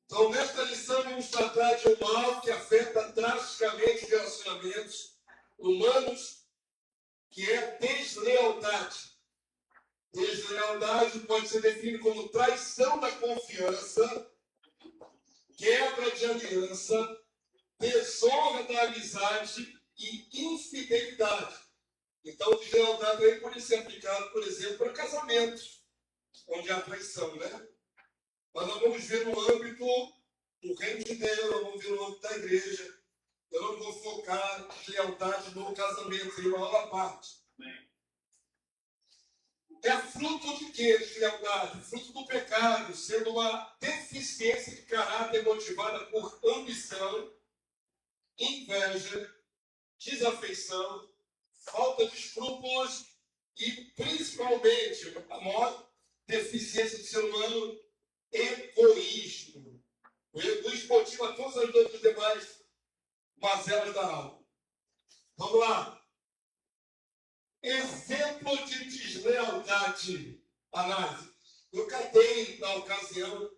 Então, nesta lição, vamos tratar de um mal que afeta drasticamente os relacionamentos humanos, que é deslealdade. Deslealdade pode ser definida como traição da confiança, quebra de aliança, desonra da amizade e infidelidade. Então, deslealdade aí pode ser aplicado, por exemplo, para casamentos, onde há traição, né? Mas nós vamos ver no âmbito do reino de Deus, nós vamos ver no âmbito da igreja. Eu não vou focar deslealdade no casamento, em uma aula à parte. É fruto de quê, deslealdade? Fruto do pecado, sendo uma deficiência de caráter motivada por ambição, inveja, desafeição, falta de escrúpulos e, principalmente, a maior deficiência do ser humano, egoísmo. O egoísmo motiva todas as outras demais mazelas da alma. Vamos lá. Exemplo de deslealdade. Análise. Eu catei, na ocasião,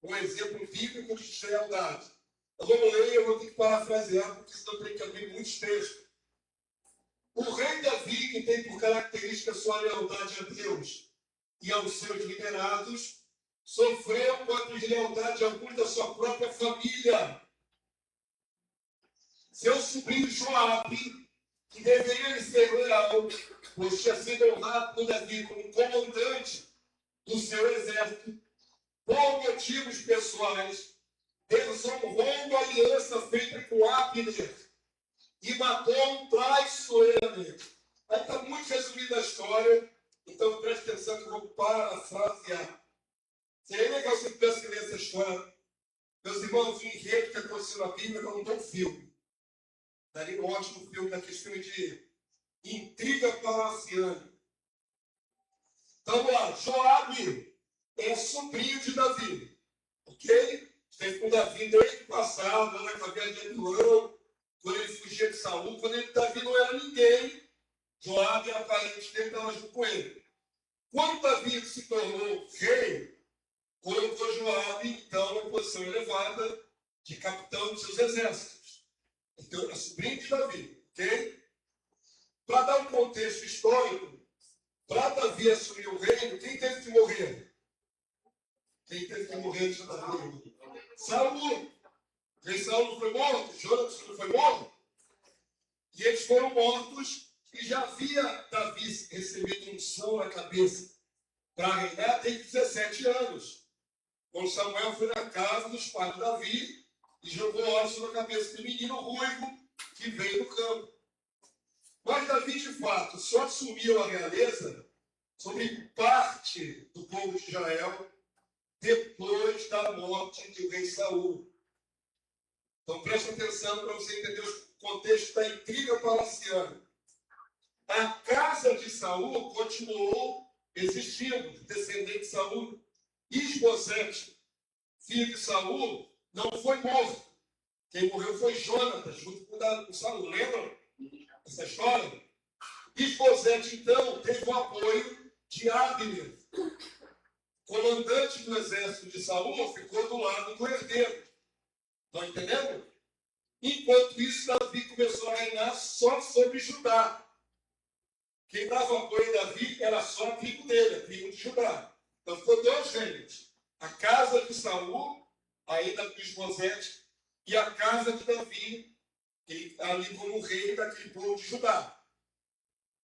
um exemplo bíblico de deslealdade. Eu vou ler e eu vou ter que parafrasear, porque senão eu tenho que abrir muitos textos. O rei Davi, que tem por característica sua lealdade a Deus e aos seus liderados, sofreu com a deslealdade de alguns da sua própria família. Seu sobrinho Joabe, que deveria lhe ser leal, pois tinha sido honrado por Davi como comandante do seu exército, por motivos pessoais, desonrou a aliança feita com Abner e matou traiçoeiramente. Aí está muito resumida a história, então preste atenção que eu vou parafrasear. Seria legal se eu tivesse que ler essa história. Meus irmãos, o enredo que aconteceu na Bíblia não tem um filme. Daria um ótimo filme, daquele filme de intriga palaciana. Então, vamos lá. Joabe é sobrinho de Davi. Ok? Esteve com Davi desde o passado, na cabeça de Adulão, quando ele fugia de Saul. Quando Davi não era ninguém, Joabe era parente dele, estava junto com ele. Quando Davi se tornou rei, colocou Joabe, então, na posição elevada de capitão de seus exércitos. Então, é sobrinho de Davi, ok? Para dar um contexto histórico, para Davi assumir o reino, quem teve que morrer? Quem teve que morrer de Davi? Saul. O rei Saul não foi morto, Jonas não foi morto. E eles foram mortos, e já havia Davi recebido unção na cabeça para reinar tem 17 anos. Quando Samuel foi na casa dos pais de Davi e jogou ócio na cabeça do menino ruivo que veio do campo. Mas Davi, de fato, só assumiu a realeza sobre parte do povo de Israel depois da morte do rei Saul. Então preste atenção para você entender o contexto da intriga palaciana. A casa de Saul continuou existindo, descendente de Saul. Isbosete, filho de Saul, não foi morto. Quem morreu foi Jonatas, junto com Saul. Lembram essa história? Isbosete, então, teve o apoio de Abner. Comandante do exército de Saul ficou do lado do herdeiro. Estão entendendo? Enquanto isso, Davi começou a reinar só sobre Judá. Quem dava apoio a Davi era só a tribo dele, a tribo de Judá. Então ficou dois reinos. A casa de Saul, ainda com Isbosete, e a casa de Davi, ali como rei daquele povo de Judá.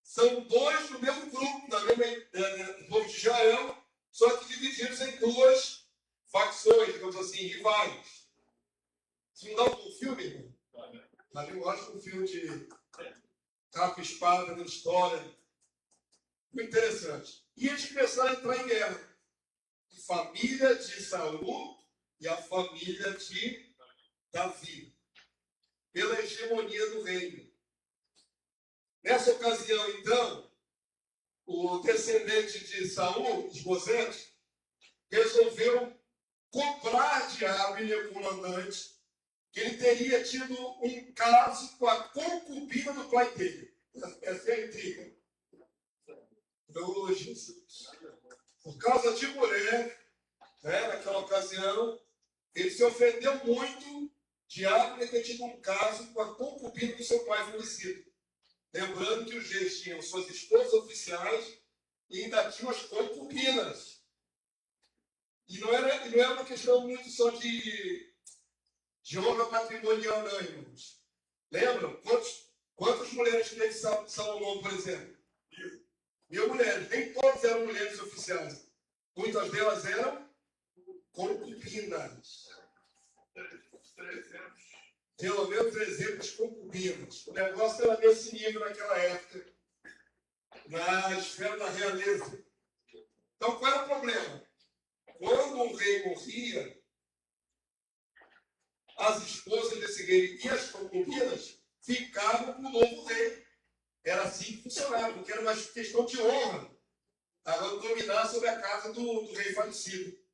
São dois do mesmo grupo, do povo de Israel, só que divididos em duas facções, digamos assim, rivais. Isso não dá um filme, irmão? Mas eu gosto de um filme de capa e espada, de história. Muito interessante. E eles começaram a entrar em guerra. A família de Saul e a família de Davi. Pela hegemonia do reino. Nessa ocasião, então, o descendente de Saul, Isbosete, resolveu cobrar de Abner, o comandante, que ele teria tido um caso com a concubina do pai dele. Essa é a intriga. Oh, Jesus. Por causa de mulher, naquela ocasião, Ele se ofendeu muito de Abner ter tido um caso com a concubina do seu pai falecido. Lembrando que os reis tinham suas esposas oficiais e ainda tinham as concubinas. E não era uma questão muito só de honra matrimonial, não, irmãos. Lembram? Quantas mulheres teve Salomão, por exemplo? 1000 mulheres. Nem todas eram mulheres oficiais. Muitas delas eram concubinas. Pelo menos 300 concubinas. O negócio era nesse nível naquela época, na esfera da realeza. Então, qual era o problema? Quando um rei morria, as esposas desse rei e as concubinas ficavam com o novo rei. Era assim que funcionava, porque era uma questão de honra. Agora, dominar sobre a casa do rei falecido.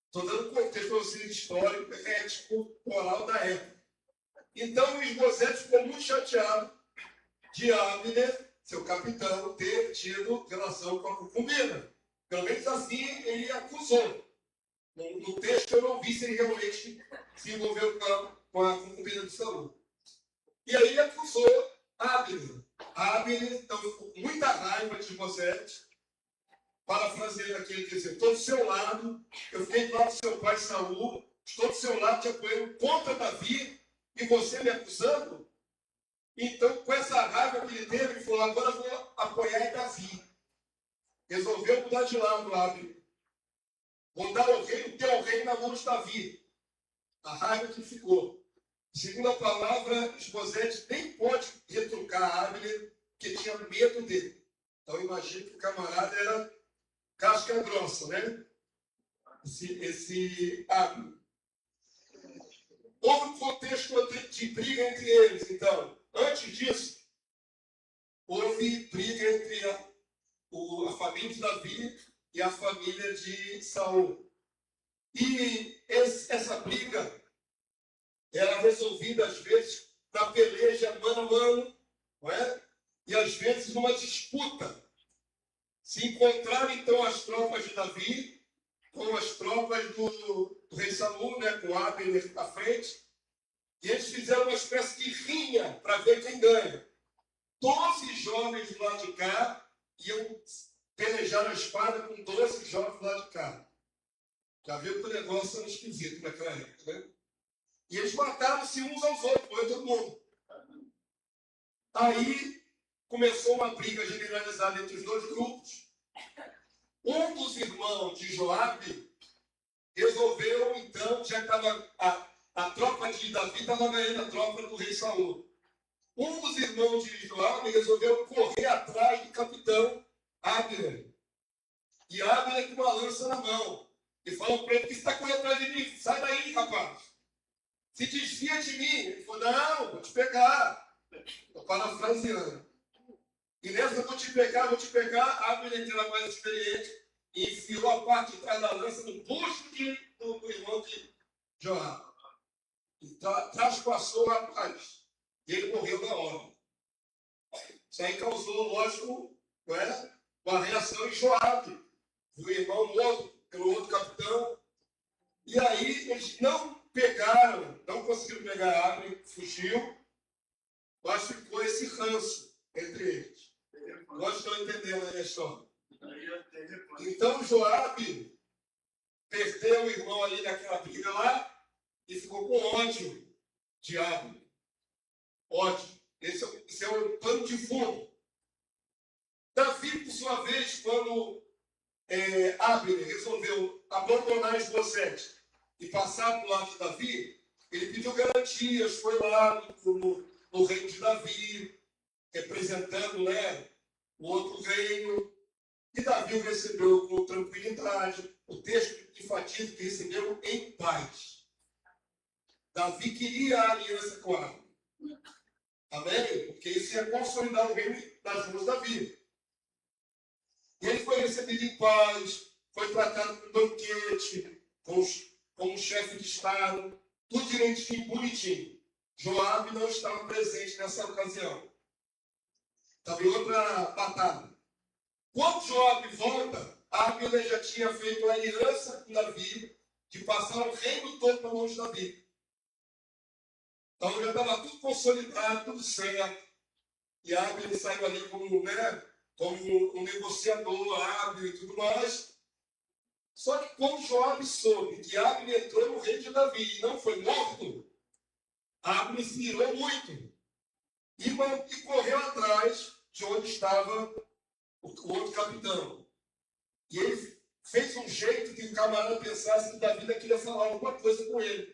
Estou dando contexto para vocês histórico, ético, moral da época. Então, o Isbosete ficou muito chateado de Abner, seu capitão, ter tido relação com a concubina. Pelo menos assim ele acusou. No texto eu não vi se ele realmente se envolveu com a concubina de Saul. E aí ele acusou Abner. Abner, então, ficou com muita raiva de Isbosete, parafraseando aqui, ele diz: estou do seu lado, eu fiquei do lado do seu pai Saul, estou do seu lado te apoiando contra Davi, e você me acusando? Então, com essa raiva que ele teve, ele falou: agora eu vou apoiar Davi. Resolveu mudar de lado, Abner. Vou dar o teu rei na mão de Davi. A raiva que ficou. Segundo a palavra, Isbosete nem pode retrucar Abner, porque tinha medo dele. Então, imagina que o camarada era casca grossa, né? Esse Abner. Houve um contexto de briga entre eles. Então, antes disso, houve briga entre a família de Davi e a família de Saul. E essa briga era resolvida, às vezes, na peleja mano a mano, não é? E às vezes numa disputa. Se encontraram, então, as tropas de Davi com as tropas do rei Saul, né, com Abner à frente, e eles fizeram uma espécie de rinha para ver quem ganha. 12 jovens do lado de cá iam pelejar a espada com 12 jovens do lado de cá. Já viu que o negócio era esquisito naquela época, né? E eles mataram-se uns aos outros, foi todo mundo. Aí começou uma briga generalizada entre os dois grupos. Um dos irmãos de Joabe resolveu, então, já estava a tropa de Davi estava ganhando a tropa do rei Saul. Um dos irmãos de Joabe resolveu correr atrás do capitão Abner. E Abner com uma lança na mão. E falou para ele: que você está correndo atrás de mim? Sai daí, rapaz. Se desvia de mim. Ele falou: não, vou te pegar. Estou parafraseando. E nessa eu vou te pegar. Abner, que era mais experiente, e enfiou a parte de trás da lança no busto do irmão de Joabe. E traspassou o rapaz. E ele morreu na hora. Isso aí causou, lógico, não é? Uma reação em Joabe. O irmão morto pelo outro capitão. E aí eles não conseguiram pegar Abner, fugiu, mas ficou esse ranço entre eles. Nós estamos entendendo aí a história. Então Joabe perdeu o irmão ali naquela briga lá e ficou com ódio de Abner. Ódio. Esse é o pano de fundo. Davi, por sua vez, quando Abner resolveu abandonar Isbosete e passar para o lado de Davi, ele pediu garantias, foi lá no reino de Davi, representando, né, o outro reino, e Davi o recebeu com tranquilidade. O texto enfatiza que recebeu em paz. Davi queria a aliança com Abner. Amém? Porque isso ia consolidar o reino das mãos de Davi. E ele foi recebido em paz, foi tratado com banquete, como chefe de Estado, tudo direitinho, bonitinho. Joabe não estava presente nessa ocasião. Estava em outra batalha. Quando Joabe volta, Abner já tinha feito uma aliança com Davi, de passar o reino todo para mão de Davi. Então já estava tudo consolidado, tudo certo. E Abner saiu ali como um negociador hábil e tudo mais. Só que quando Joabe soube que Abner entrou no reino de Davi e não foi morto, Abner se irou muito e correu atrás de onde estava o outro capitão. E ele fez um jeito que o camarada pensasse que Davi queria falar alguma coisa com ele.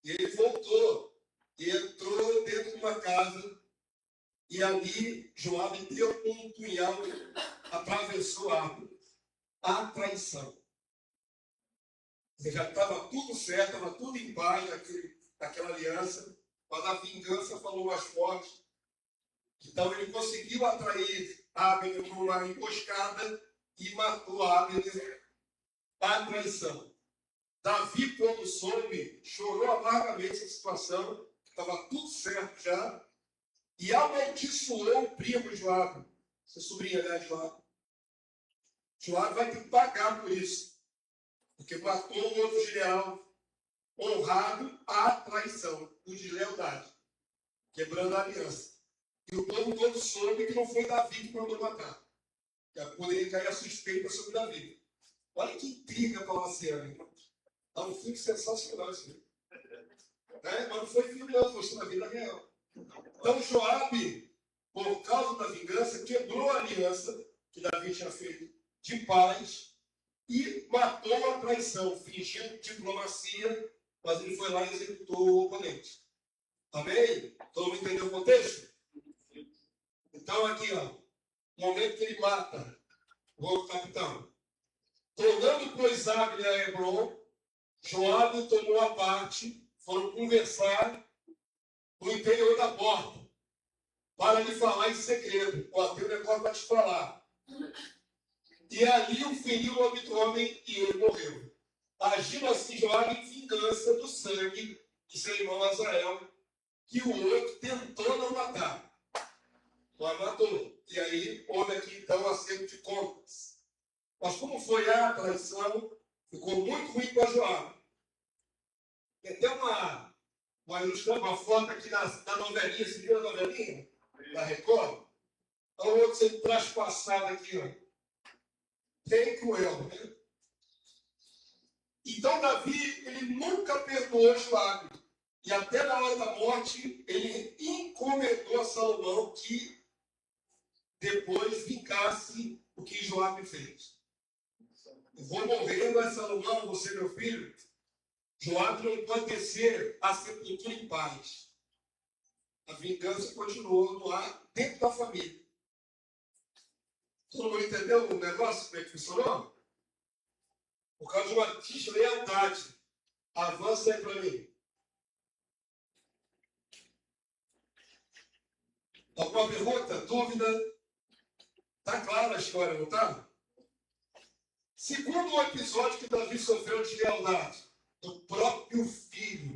E ele voltou e entrou dentro de uma casa. E ali Joabe deu um punhal, atravessou Abner. A traição. Já estava tudo certo, estava tudo em paz naquela aliança, mas a vingança falou mais forte. Então ele conseguiu atrair Abner numa emboscada e matou Abner. A traição. Davi, quando soube, chorou amargamente essa situação, estava tudo certo já, e amaldiçoou o primo Joabe, seu sobrinho, né, Joabe. Joabe vai ter que pagar por isso, porque matou o outro general honrado à traição, por deslealdade, quebrando a aliança. E o povo todo soube que não foi Davi que mandou matar. Que poderia cair a suspeita sobre Davi. Olha que intriga para uma cena, irmão. Dá um filme sensacional isso aí. Mas não foi filme não, foi na vida real. Então Joabe, por causa da vingança, quebrou a aliança que Davi tinha feito de paz e matou a traição, fingindo diplomacia, mas ele foi lá e executou o oponente. Amém? Todo mundo entendeu o contexto? Então aqui, ó, no momento que ele mata o outro capitão, tornando, pois, Abner a Hebron, Joabe tomou a parte, foram conversar no interior da porta, para lhe falar em segredo. Ó, tem um negócio para te falar. E ali o feriu o homem e ele morreu. Agindo assim Joabe em vingança do sangue de seu irmão Azael, que o outro tentou não matar. Mas matou. E aí houve aqui então um acerto de contas. Mas como foi a traição, ficou muito ruim para Joabe. Tem até uma foto aqui na novelinha, você viu a novelinha? Da Record? Olha o outro sendo traspassado aqui, ó. Bem cruel, né? Então Davi, ele nunca perdoou Joabe. E até na hora da morte, ele encomendou a Salomão que depois vingasse o que Joabe fez. Eu vou morrer, mas Salomão, você meu filho, Joabe não pode descer a sepultura em paz. A vingança continuou no ar, dentro da família. Todo mundo entendeu o negócio, como é que funcionou? Por causa de uma deslealdade. Avança aí para mim. Alguma pergunta? Dúvida? Está clara a história, não está? Segundo o episódio que Davi sofreu de lealdade do próprio filho.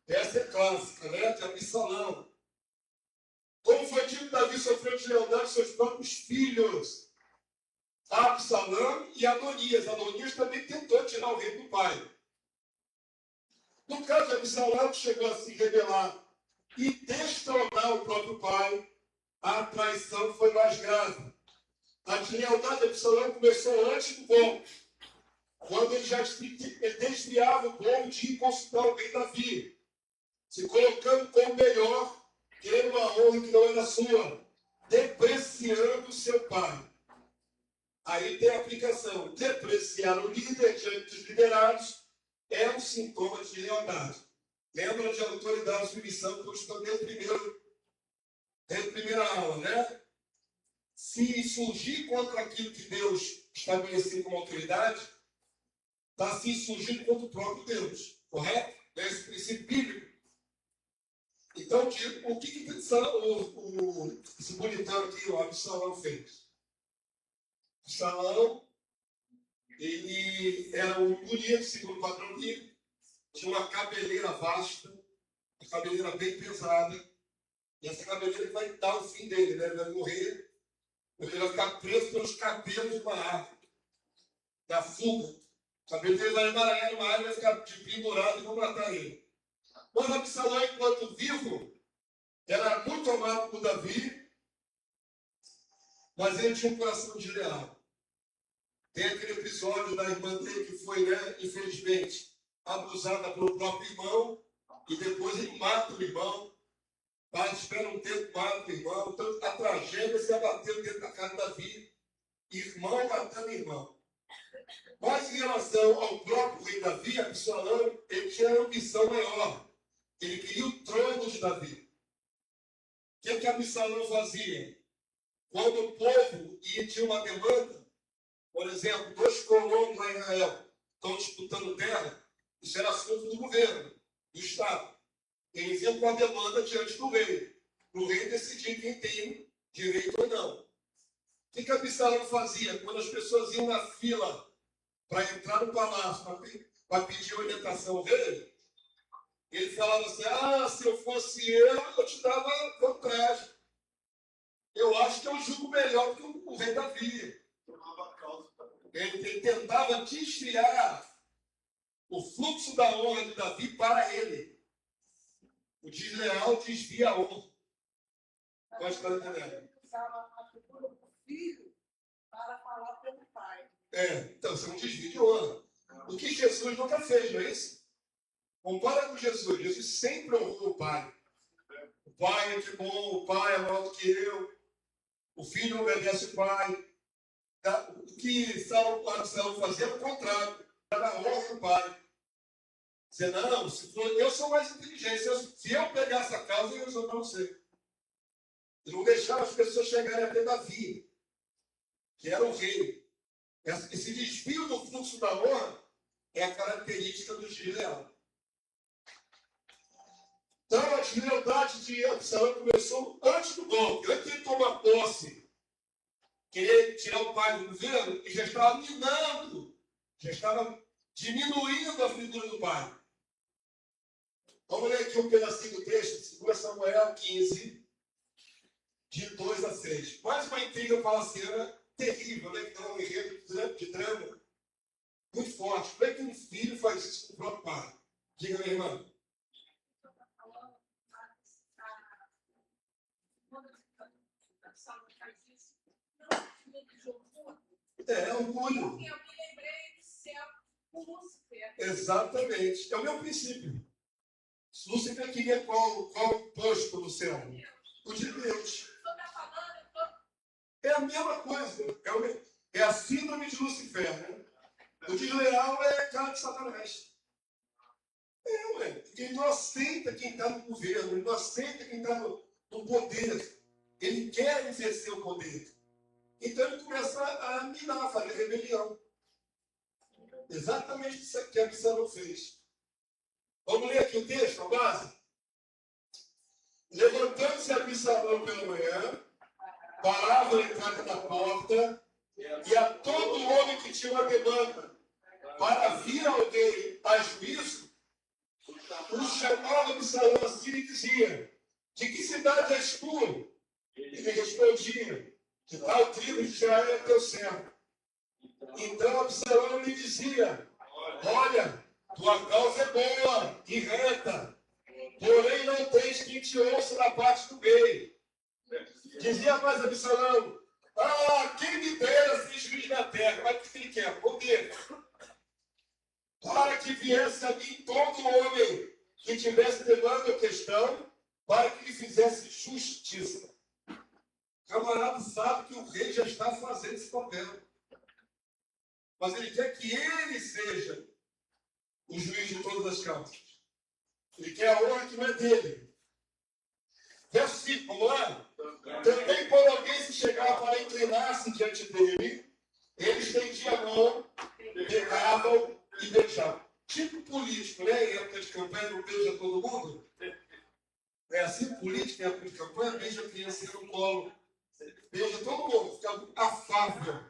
Essa é clássica, né? De Absalão. Como foi dito, Davi sofreu de lealdade dos seus próprios filhos. Absalão e Adonias. Adonias também tentou tirar o reino do pai. No caso de Absalão, que chegou a se rebelar e destronar o próprio pai, a traição foi mais grave. A deslealdade de Absalão começou antes do golpe, quando ele já desviava o povo de ir consultar o rei Davi, se colocando como melhor, querendo uma honra que não era sua, depreciando seu pai. Aí tem a aplicação. Depreciar o líder diante dos liderados é um sintoma de lealdade. Lembra de autoridade e submissão que eu estou desde a primeira aula, né? Se surgir contra aquilo que Deus estabeleceu como autoridade, está se insurgindo contra o próprio Deus. Correto? É esse princípio bíblico. Então, o que esse bonitão aqui, o Absalão fez? Absalão, ele era um bonito, segundo o padrão bíblico, tinha uma cabeleira vasta, uma cabeleira bem pesada, e essa cabeleira vai dar o fim dele, né? Ele vai morrer, porque ele vai ficar preso pelos cabelos de uma árvore, da fuga. Sabendo que ele vai emaranhar numa área, vai ficar de pendurado e vão matar ele. Mas Absalão, enquanto vivo, era muito amado por Davi, mas ele tinha um coração desleal. Tem aquele episódio da irmã dele que foi, infelizmente, abusada pelo próprio irmão, e depois ele mata o irmão. Pai, espera um tempo, mata o irmão. Então a tragédia se abateu dentro da casa de Davi. Irmão matando irmão. Mas em relação ao próprio rei Davi, Absalão, ele tinha uma ambição maior. Ele queria o trono de Davi. O que Absalão fazia? Quando o povo tinha uma demanda, por exemplo, 2 colonos lá em Israel estão disputando terra, isso era assunto do governo, do Estado. Eles iam com a demanda diante do rei, para o rei decidir quem tem direito ou não. O que Absalão fazia? Quando as pessoas iam na fila para entrar no palácio, para pedir orientação ao rei, ele falava assim, se eu fosse eu te dava vantagem. Eu acho que eu julgo melhor do que o rei Davi. Ele tentava desviar o fluxo da honra de Davi para ele. O desleal desvia a honra. Pode estar entendendo? Usava a figura do filho para falar pelo pai. Então você não desvia de honra. O que Jesus nunca fez, não é isso? Compara com Jesus. Jesus sempre honrou o pai. O pai é que bom, o pai é maior do que eu. O filho obedece o pai. O que Absalão fazia era o contrário. Era a honra do pai. Dizer, não, eu sou mais inteligente. Se eu pegasse a causa, eu ia resolver você. E não deixava as pessoas chegarem até Davi, que era o rei. Esse desvio do fluxo da honra é a característica do desleal. Então, a deslealdade de Absalão começou antes do golpe. Antes de ele tomar posse, querer tirar o pai do governo, e já estava minando, já estava diminuindo a figura do pai. Vamos ler aqui um pedacinho do texto, 2 Samuel 15, de 2 a 6. Mais uma intriga palaciana terrível, né? Que dá um enredo de drama muito forte. Como é que um filho faz isso com o próprio pai? Diga, minha irmã. É orgulho. Porque eu me lembrei do céu com Lúcifer. Exatamente. É o meu princípio. Lúcifer queria qual posto no céu? O de Deus. É a mesma coisa. É a síndrome de Lúcifer. Né? O desleal é a cara de Satanás. Porque ele não aceita quem está no governo, ele não aceita quem está no poder. Ele quer exercer o poder. Então ele começa a minar, a fazer rebelião. Exatamente isso que Absalão fez. Vamos ler aqui o texto, a base? Levantando-se Absalão pela manhã, parava a entrada da porta, e a todo homem que tinha uma demanda para vir ao rei a juízo, o chamava Absalão assim e dizia: de que cidade és tu? Ele respondia: de tal tribo de Israel é teu servo. Então Absalão lhe dizia: olha, tua causa é boa e reta, porém não tens quem te ouça da parte do rei. Dizia mais Absalão: quem me dera ser juiz na terra? Mas o que ele quer? Poder. Para que viesse a mim todo homem que tivesse demanda ou questão, para que lhe fizesse justiça. O camarada sabe que o rei já está fazendo esse papel. Mas ele quer que ele seja o juiz de todas as causas. Ele quer a honra que não é dele. Verso 5, vamos lá? Também quando alguém se chegava para inclinar-se diante dele, ele estendia a mão, pegavam e beijavam. Tipo político, né? Em época de campanha não beija todo mundo. É assim, político em época de campanha, beija a criança no colo. Beija todo mundo, fica afável.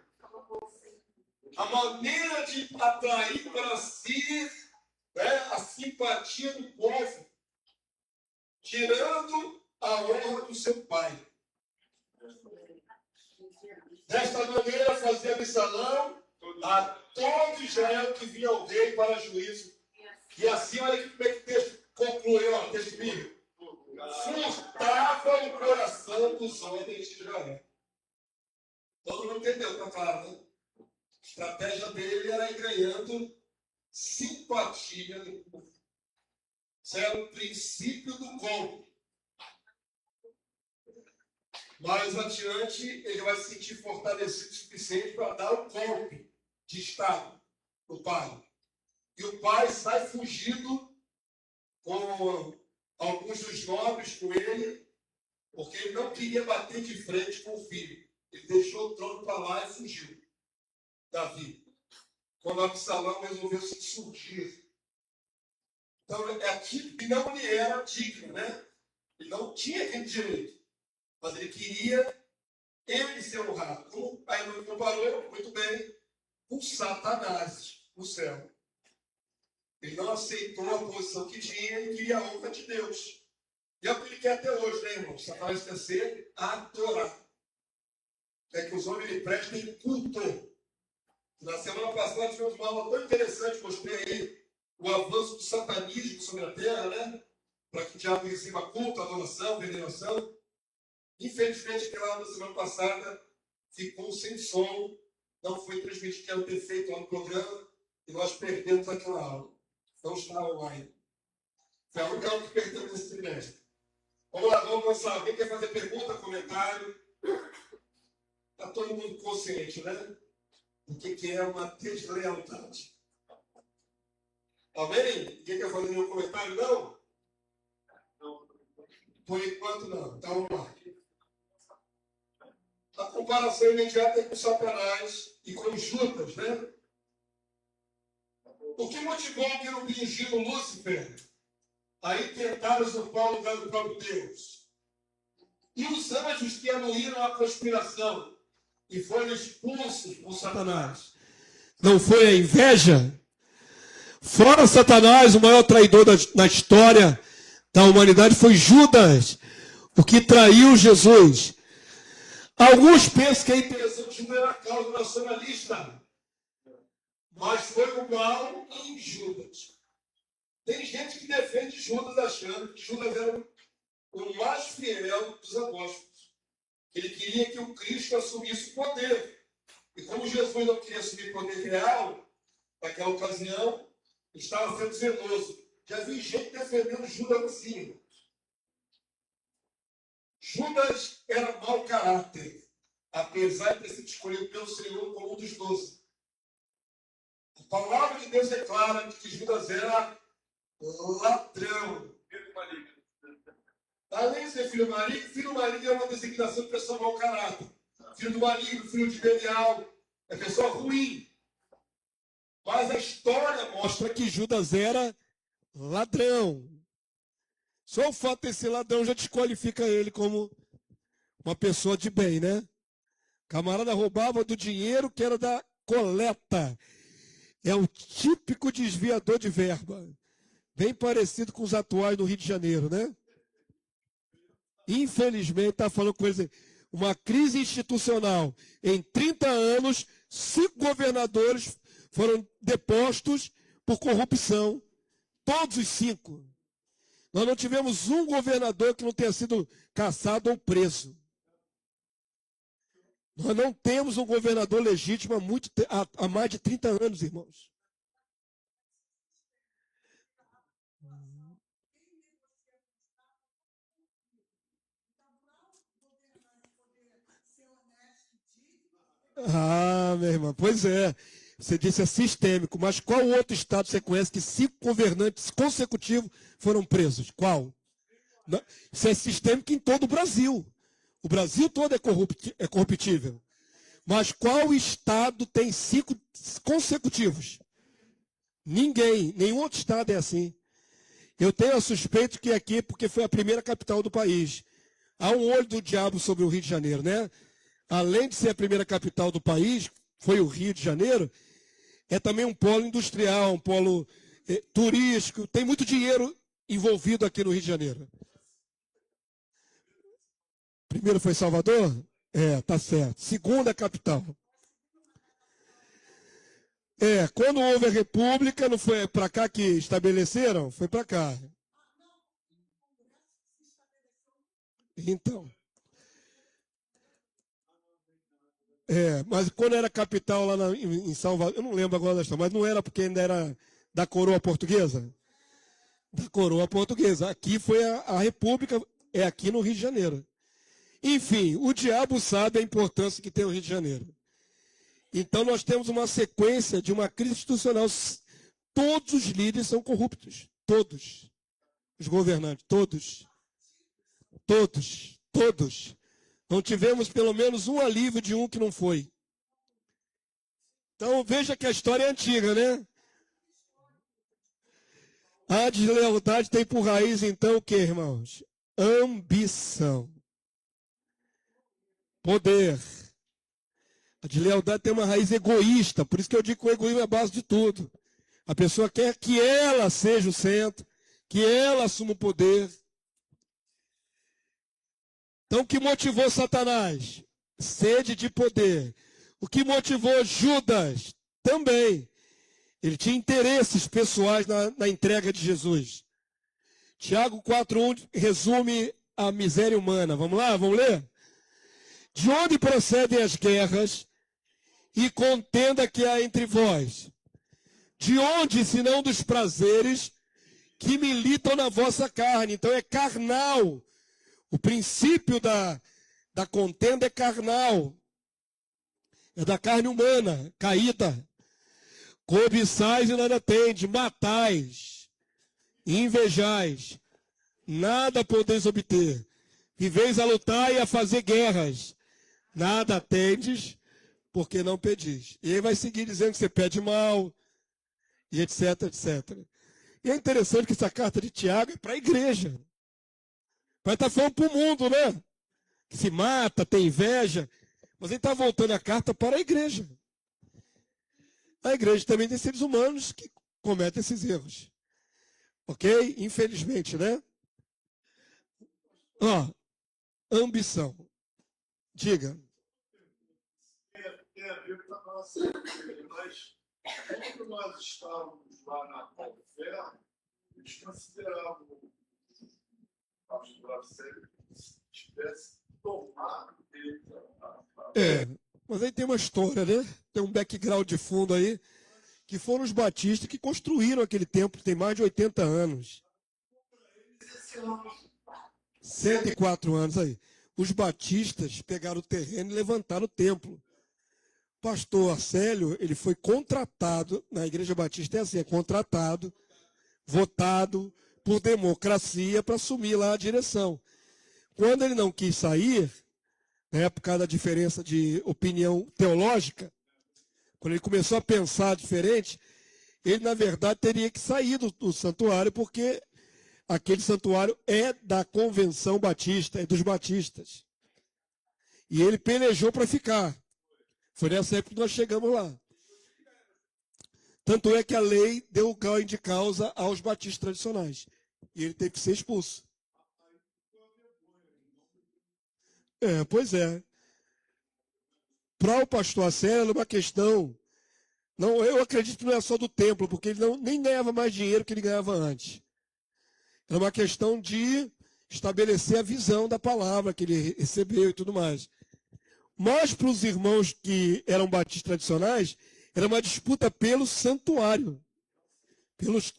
A maneira de atrair para si a simpatia do povo, tirando a honra do seu pai. Desta maneira fazia Absalão a todo Israel que vinha ao rei para juízo. E assim, olha aqui como é que o texto conclui, ó, o texto bíblico. Furtava o coração dos homens de Israel. Todo mundo entendeu, tá claro, né? A estratégia dele era ir ganhando simpatia do povo. Isso era o princípio do golpe. Mais adiante, ele vai se sentir fortalecido o suficiente para dar o golpe de Estado no pai. E o pai sai fugido com alguns dos nobres com ele, porque ele não queria bater de frente com o filho. Ele deixou o trono para lá e fugiu. Davi. Quando Absalão resolveu se insurgir. Então, aquilo que não lhe era digno, né? Ele não tinha aquele direito. Mas ele queria ele ser honrado. Como a irmã comparou muito bem com Satanás no céu. Ele não aceitou a posição que tinha e queria a honra de Deus. E é o que ele quer até hoje, né, irmão? Satanás quer ser adorado. Quer que os homens lhe prestem culto. Na semana passada tivemos uma aula tão interessante, mostrei aí o avanço do satanismo sobre a terra, né? Para que o diabo receba culto, adoração, veneração. Infelizmente, aquela aula da semana passada ficou sem som, não foi transmitido, que era ter feito lá no programa, e nós perdemos aquela aula. Não está online. Foi a única aula que perdemos nesse trimestre. Vamos lá, vamos lançar. Alguém quer fazer pergunta, comentário? Está todo mundo consciente, né? O que é uma deslealdade. Amém? Ninguém quer fazer nenhum comentário, não? Por enquanto, não. Então, vamos lá. A comparação imediata é com Satanás e com Judas, né? O que motivou o querubinho Lúcifer a ir tentar usurpar o lugar do próprio Deus? E os anjos que anuíram a conspiração e foram expulsos por Satanás? Não foi a inveja? Fora Satanás, o maior traidor na história da humanidade foi Judas, o que traiu Jesus. Alguns pensam que a interessante de Judas era a causa nacionalista, mas foi o mal em Judas. Tem gente que defende Judas achando que Judas era o mais fiel dos apóstolos. Ele queria que o Cristo assumisse o poder. E como Jesus não queria assumir poder real, naquela ocasião, estava sendo zeloso. Já vi gente defendendo Judas assim. Judas era mau caráter, apesar de ter sido escolhido pelo Senhor como um dos 12. A palavra de Deus declara que Judas era ladrão. Além de ser filho maligno é uma designação de pessoa mau caráter. Filho do maligno, filho de Belial, é pessoa ruim. Mas a história mostra que Judas era ladrão. Só o fato de ser ladrão já desqualifica ele como uma pessoa de bem, né? O camarada roubava do dinheiro que era da coleta. É um típico desviador de verba. Bem parecido com os atuais no Rio de Janeiro, né? Infelizmente, está falando com eles, uma crise institucional. Em 30 anos, 5 governadores foram depostos por corrupção. Todos os 5. Nós não tivemos um governador que não tenha sido caçado ou preso. Nós não temos um governador legítimo há mais de 30 anos, irmãos. Ah, meu irmão, pois é. Você disse é sistêmico, mas qual outro estado você conhece que 5 governantes consecutivos foram presos? Qual? Isso é sistêmico em todo o Brasil. O Brasil todo é corruptível. Mas qual estado tem 5 consecutivos? Ninguém, nenhum outro estado é assim. Eu tenho a suspeita que aqui, porque foi a primeira capital do país, há um olho do diabo sobre o Rio de Janeiro, né? Além de ser a primeira capital do país, foi o Rio de Janeiro, é também um polo industrial, um polo turístico, tem muito dinheiro envolvido aqui no Rio de Janeiro. Primeiro foi Salvador? É, tá certo. Segunda capital. Quando houve a República, não foi para cá que estabeleceram? Foi para cá. Então. Mas quando era capital lá em Salvador, eu não lembro agora da história, mas não era porque ainda era da coroa portuguesa? Da coroa portuguesa. Aqui foi a República, é aqui no Rio de Janeiro. Enfim, o diabo sabe a importância que tem o Rio de Janeiro. Então nós temos uma sequência de uma crise institucional. Todos os líderes são corruptos. Todos. Os governantes. Todos. Todos. Todos. Não tivemos pelo menos um alívio de um que não foi. Então veja que a história é antiga, né? A deslealdade tem por raiz, então, o que, irmãos? Ambição. Poder. A deslealdade tem uma raiz egoísta, por isso que eu digo que o egoísmo é a base de tudo. A pessoa quer que ela seja o centro, que ela assuma o poder. Então, o que motivou Satanás? Sede de poder. O que motivou Judas? Também. Ele tinha interesses pessoais na entrega de Jesus. Tiago 4,1 resume a miséria humana. Vamos lá, vamos ler? De onde procedem as guerras e contenda que há entre vós? De onde, senão dos prazeres que militam na vossa carne? Então é carnal. O princípio da contenda é carnal. É da carne humana, caída. Cobiçais e nada tendes, matais, invejais, nada podeis obter. Viveis a lutar e a fazer guerras. Nada tendes, porque não pedis. E aí vai seguir dizendo que você pede mal, e etc, etc. E é interessante que essa carta de Tiago é para a igreja. Vai estar falando para o mundo, né? Que se mata, tem inveja. Mas ele está voltando a carta para a igreja. A igreja também tem seres humanos que cometem esses erros. Ok? Infelizmente, né? Ambição. Diga. Tem a ver com a nossa igreja, mas quando nós estávamos lá na Palferra, eles consideravam o pastor Arcélio que tivesse tomado ele. Mas aí tem uma história, né? Tem um background de fundo aí, que foram os batistas que construíram aquele templo, tem mais de 80 anos. 104 anos aí. Os batistas pegaram o terreno e levantaram o templo. O pastor Arcélio, ele foi contratado, na Igreja Batista é assim, é contratado, votado por democracia para assumir lá a direção. Quando ele não quis sair, por causa da diferença de opinião teológica, quando ele começou a pensar diferente, ele, na verdade, teria que sair do santuário, porque aquele santuário é da Convenção Batista, é dos batistas. E ele pelejou para ficar. Foi nessa época que nós chegamos lá. Tanto é que a lei deu ganho de causa aos batistas tradicionais. E ele teve que ser expulso. Pois é. Para o pastor Arcélio era uma questão. Não, eu acredito que não é só do templo, porque ele nem ganhava mais dinheiro que ele ganhava antes. Era uma questão de estabelecer a visão da palavra que ele recebeu e tudo mais. Mas para os irmãos que eram batistas tradicionais, era uma disputa pelo santuário,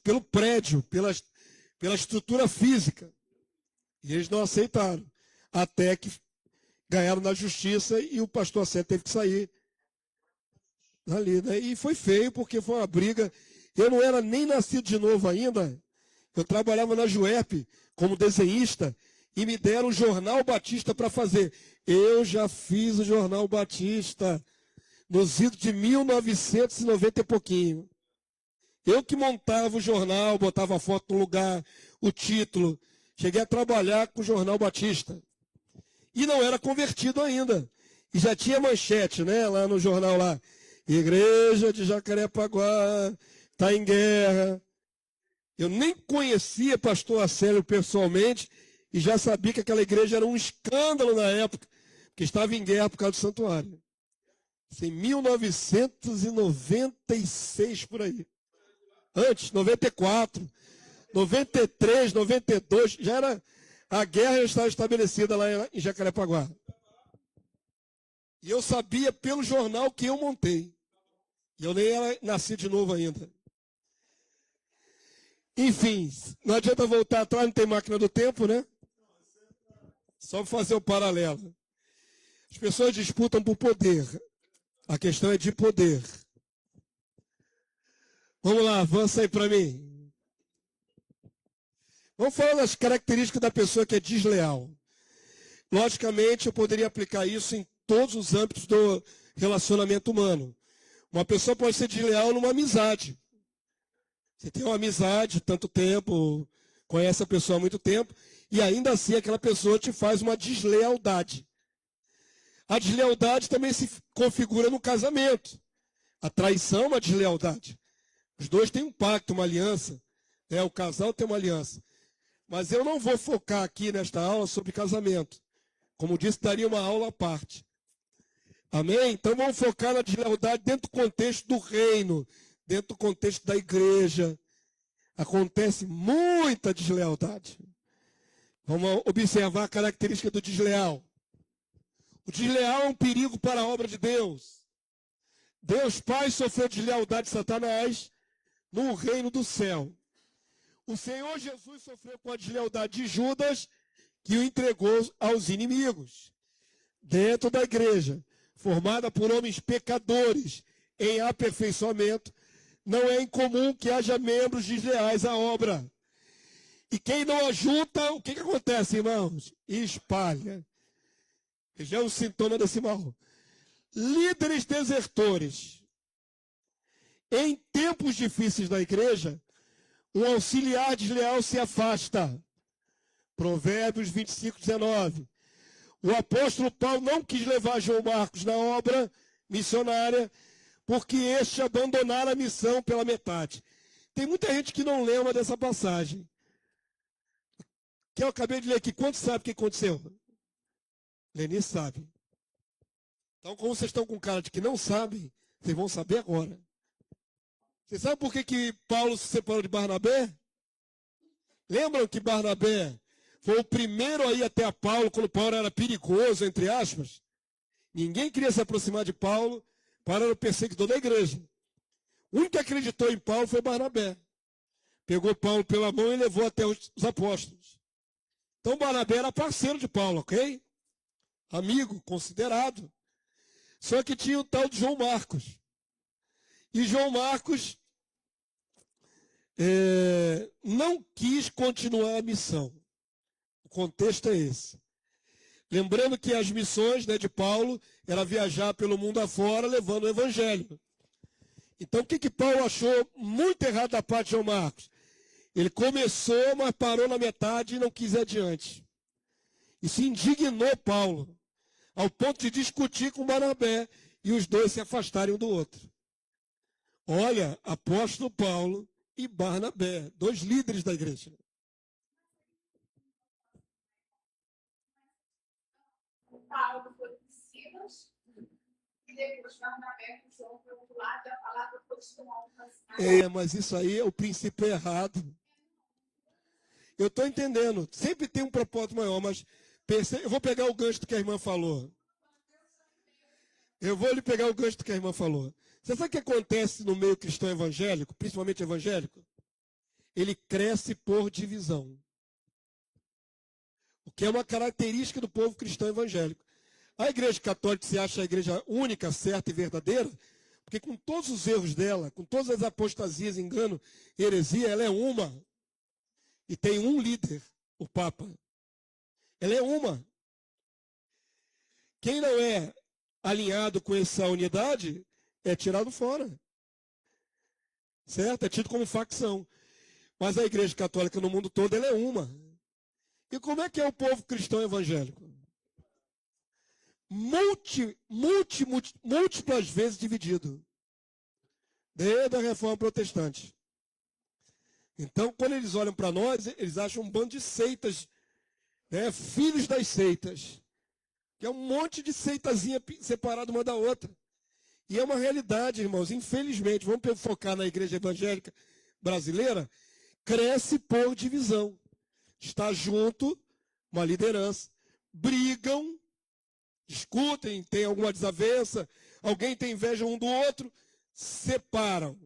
pelo prédio, pela estrutura física. E eles não aceitaram. Até que ganharam na justiça e o pastor Arcélio teve que sair dali, né? E foi feio, porque foi uma briga. Eu não era nem nascido de novo ainda. Eu trabalhava na Juep como desenhista e me deram o Jornal Batista para fazer. Eu já fiz o Jornal Batista nos idos de 1990 e pouquinho. Eu que montava o jornal, botava a foto no lugar, o título. Cheguei a trabalhar com o Jornal Batista. E não era convertido ainda. E já tinha manchete, né? Lá no jornal lá. Igreja de Jacarepaguá está em guerra. Eu nem conhecia pastor Arcélio pessoalmente e já sabia que aquela igreja era um escândalo na época, que estava em guerra por causa do santuário. Em 1996, por aí. Antes, 94, 93, 92, já era, a guerra já estava estabelecida lá em Jacarepaguá. E eu sabia pelo jornal que eu montei. E eu nem era nasci de novo ainda. Enfim, não adianta voltar atrás, não tem máquina do tempo, né? Só fazer o paralelo. As pessoas disputam por poder. A questão é de poder. Vamos lá, avança aí para mim. Vamos falar das características da pessoa que é desleal. Logicamente, eu poderia aplicar isso em todos os âmbitos do relacionamento humano. Uma pessoa pode ser desleal numa amizade. Você tem uma amizade, tanto tempo, conhece a pessoa há muito tempo, e ainda assim aquela pessoa te faz uma deslealdade. A deslealdade também se configura no casamento. A traição é uma deslealdade. Os dois têm um pacto, uma aliança. Né? O casal tem uma aliança. Mas eu não vou focar aqui nesta aula sobre casamento. Como disse, daria uma aula à parte. Amém? Então vamos focar na deslealdade dentro do contexto do reino, dentro do contexto da igreja. Acontece muita deslealdade. Vamos observar a característica do desleal. O desleal é um perigo para a obra de Deus. Deus Pai sofreu deslealdade de Satanás no reino do céu. O Senhor Jesus sofreu com a deslealdade de Judas, que o entregou aos inimigos. Dentro da igreja, formada por homens pecadores em aperfeiçoamento, não é incomum que haja membros desleais à obra. E quem não ajuda, o que acontece, irmãos? Espalha. Já é um sintoma desse mal. Líderes desertores. Em tempos difíceis da igreja, um auxiliar desleal se afasta. Provérbios 25, 19. O apóstolo Paulo não quis levar João Marcos na obra missionária, porque este abandonara a missão pela metade. Tem muita gente que não lembra dessa passagem. Que eu acabei de ler aqui. Quantos sabem o que aconteceu? Leni sabe. Então, como vocês estão com cara de que não sabem, vocês vão saber agora. Você sabe por que Paulo se separou de Barnabé? Lembram que Barnabé foi o primeiro a ir até a Paulo, quando Paulo era perigoso, entre aspas? Ninguém queria se aproximar de Paulo, Paulo era o perseguidor da igreja. O único que acreditou em Paulo foi Barnabé. Pegou Paulo pela mão e levou até os apóstolos. Então Barnabé era parceiro de Paulo, ok? Amigo, considerado. Só que tinha o tal de João Marcos. E João Marcos não quis continuar a missão. O contexto é esse. Lembrando que as missões de Paulo era viajar pelo mundo afora levando o evangelho. Então o que Paulo achou muito errado da parte de João Marcos? Ele começou, mas parou na metade e não quis ir adiante. Isso indignou Paulo, ao ponto de discutir com Barnabé e os dois se afastarem um do outro. Olha, apóstolo Paulo e Barnabé, dois líderes da igreja. Paulo foi com Silas, e depois Barnabé com João para o outro lado, e a palavra continuou. Mas isso aí é o princípio errado. Eu estou entendendo. Sempre tem um propósito maior, mas eu vou pegar o gancho do que a irmã falou. Eu vou lhe pegar o gancho do que a irmã falou. Você sabe o que acontece no meio cristão evangélico, principalmente evangélico? Ele cresce por divisão. O que é uma característica do povo cristão evangélico. A igreja católica se acha a igreja única, certa e verdadeira, porque com todos os erros dela, com todas as apostasias, engano, heresia, ela é uma. E tem um líder, o Papa. Ela é uma. Quem não é alinhado com essa unidade é tirado fora. Certo? É tido como facção. Mas a igreja católica no mundo todo, ela é uma. E como é que é o povo cristão evangélico? Múltiplas vezes dividido. Desde a reforma protestante. Então, quando eles olham para nós, eles acham um bando de seitas, filhos das seitas. Que é um monte de seitazinha separada uma da outra. E é uma realidade, irmãos, infelizmente, vamos focar na igreja evangélica brasileira, cresce por divisão. Está junto, uma liderança, brigam, discutem, tem alguma desavença, alguém tem inveja um do outro, separam.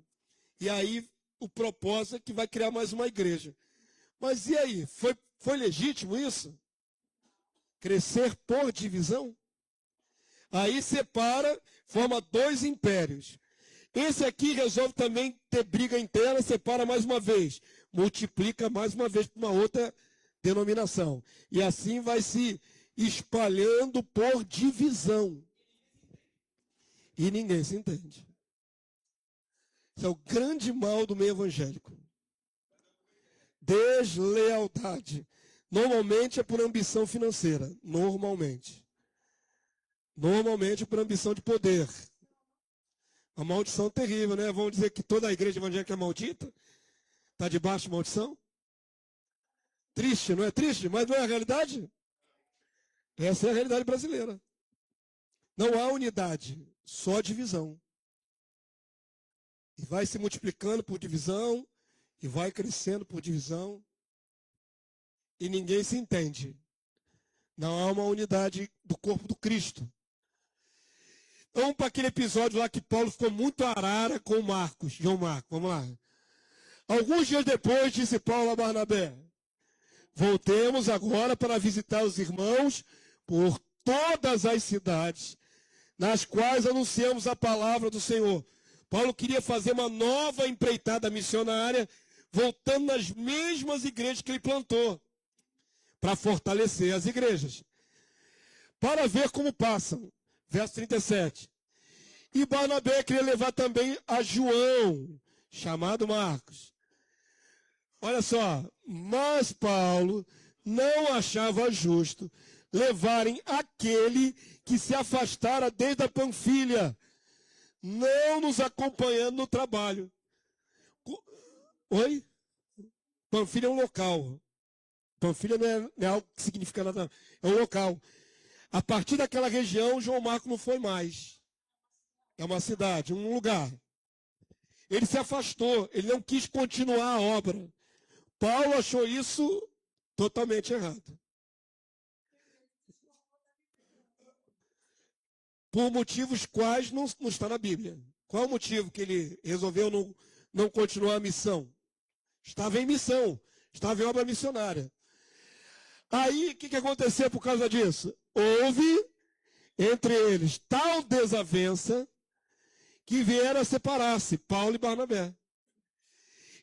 E aí o propósito é que vai criar mais uma igreja. Mas e aí? Foi legítimo isso? Crescer por divisão? Aí separa, forma dois impérios. Esse aqui resolve também ter briga interna, separa mais uma vez. Multiplica mais uma vez para uma outra denominação. E assim vai se espalhando por divisão. E ninguém se entende. Esse é o grande mal do meio evangélico. Deslealdade. Normalmente é por ambição financeira. Normalmente. Normalmente é por ambição de poder. Uma maldição terrível, né? Vamos dizer que toda a igreja evangélica é maldita? Está debaixo de maldição? Triste, não é triste? Mas não é a realidade? Essa é a realidade brasileira. Não há unidade, só divisão. E vai se multiplicando por divisão, e vai crescendo por divisão, e ninguém se entende. Não há uma unidade do corpo do Cristo. Vamos para aquele episódio lá que Paulo ficou muito arara com Marcos, João Marcos, vamos lá. Alguns dias depois, disse Paulo a Barnabé, voltemos agora para visitar os irmãos por todas as cidades, nas quais anunciamos a palavra do Senhor. Paulo queria fazer uma nova empreitada missionária, voltando nas mesmas igrejas que ele plantou, para fortalecer as igrejas. Para ver como passam. Verso 37. E Barnabé queria levar também a João, chamado Marcos. Olha só, mas Paulo não achava justo levarem aquele que se afastara desde a Panfilha, não nos acompanhando no trabalho. Oi? Panfilha é um local. Panfilha não é algo que significa nada, é um local. A partir daquela região, João Marcos não foi mais. É uma cidade, um lugar. Ele se afastou, ele não quis continuar a obra. Paulo achou isso totalmente errado. Por motivos quais não está na Bíblia. Qual o motivo que ele resolveu não continuar a missão? Estava em missão, estava em obra missionária. Aí, o que aconteceu por causa disso? Houve entre eles tal desavença que vieram a separar-se, Paulo e Barnabé.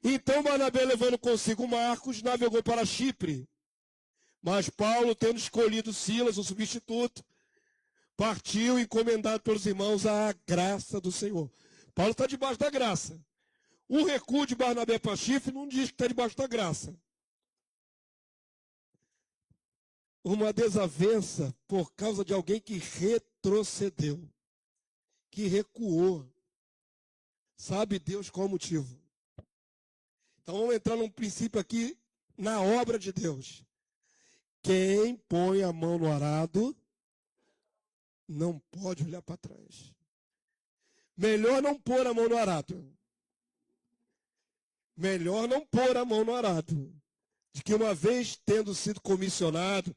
Então Barnabé, levando consigo Marcos, navegou para Chipre. Mas Paulo, tendo escolhido Silas, o substituto, partiu encomendado pelos irmãos à graça do Senhor. Paulo está debaixo da graça. O recuo de Barnabé para Chipre não diz que está debaixo da graça. Uma desavença por causa de alguém que retrocedeu, que recuou. Sabe Deus qual o motivo? Então vamos entrar num princípio aqui na obra de Deus. Quem põe a mão no arado não pode olhar para trás. Melhor não pôr a mão no arado. Melhor não pôr a mão no arado. De que uma vez tendo sido comissionado,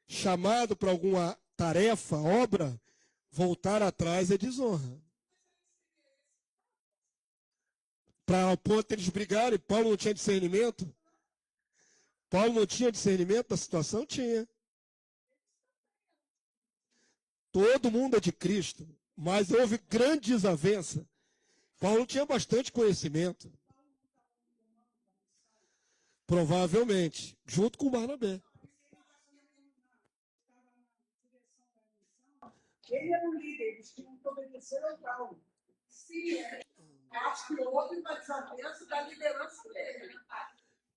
chamado para alguma tarefa, obra, voltar atrás é desonra. Para o ponto eles brigarem, Paulo não tinha discernimento. Paulo não tinha discernimento da situação? Tinha. Todo mundo é de Cristo, mas houve grande desavença. Paulo tinha bastante conhecimento. Provavelmente, junto com Barnabé. Ele era um líder, eles tinham que obedecer ao Paulo. Sim, acho que houve uma desavença da liderança dele.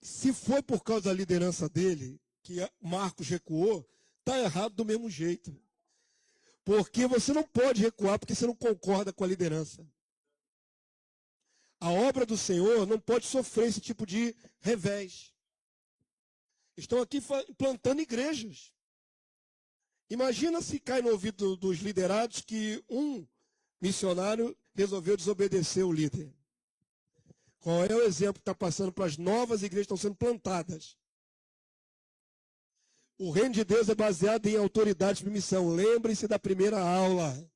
Se foi por causa da liderança dele que Marcos recuou, está errado do mesmo jeito. Porque você não pode recuar porque você não concorda com a liderança. A obra do Senhor não pode sofrer esse tipo de revés. Estão aqui plantando igrejas. Imagina se cai no ouvido dos liderados que um missionário resolveu desobedecer o líder. Qual é o exemplo que está passando para as novas igrejas que estão sendo plantadas? O reino de Deus é baseado em autoridade de missão. Lembre-se da primeira aula.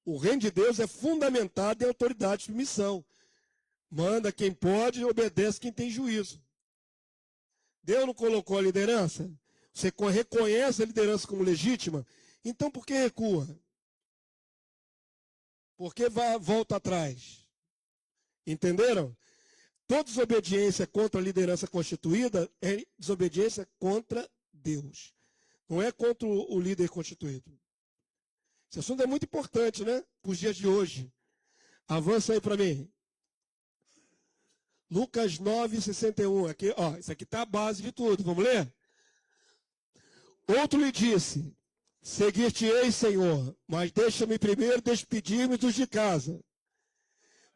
O reino de Deus é fundamentado em autoridade de missão. Manda quem pode e obedece quem tem juízo. Deus não colocou a liderança? Você reconhece a liderança como legítima? Então por que recua? Por que volta atrás? Entenderam? Toda desobediência contra a liderança constituída é desobediência contra Deus. Não é contra o líder constituído. Esse assunto é muito importante, né? Para os dias de hoje. Avança aí para mim. Lucas 9:61. Aqui, ó, isso aqui está a base de tudo. Vamos ler? Outro lhe disse: seguir-te-ei, Senhor, mas deixa-me primeiro despedir-me dos de casa.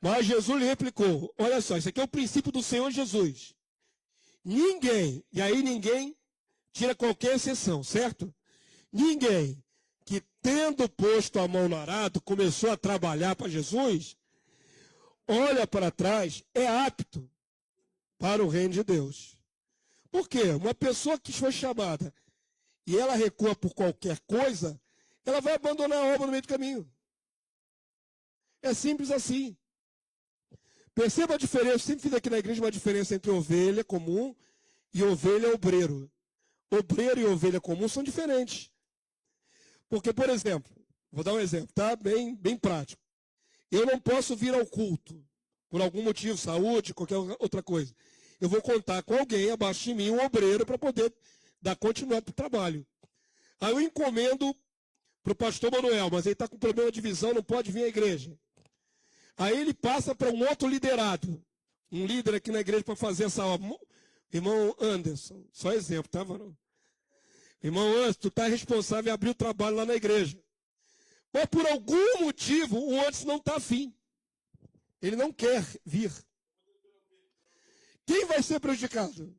Mas Jesus lhe replicou: olha só, isso aqui é o princípio do Senhor Jesus. Ninguém, e aí ninguém tira qualquer exceção, certo? Ninguém que, tendo posto a mão no arado, começou a trabalhar para Jesus, olha para trás, é apto para o reino de Deus. Por quê? Uma pessoa que foi chamada e ela recua por qualquer coisa, ela vai abandonar a obra no meio do caminho. É simples assim. Perceba a diferença, eu sempre fiz aqui na igreja uma diferença entre ovelha comum e ovelha obreiro. Obreiro e ovelha comum são diferentes. Porque, por exemplo, vou dar um exemplo, tá? Bem prático. Eu não posso vir ao culto, por algum motivo, saúde, qualquer outra coisa. Eu vou contar com alguém abaixo de mim, um obreiro, para poder dar continuidade para o trabalho. Aí eu encomendo para o pastor Manuel, mas ele está com problema de visão, não pode vir à igreja. Aí ele passa para um outro liderado, um líder aqui na igreja para fazer essa obra. Irmão Anderson, só exemplo, tá, varão? Irmão Anderson, tu está responsável em abrir o trabalho lá na igreja. Mas por algum motivo o Anderson não está afim. Ele não quer vir. Quem vai ser prejudicado?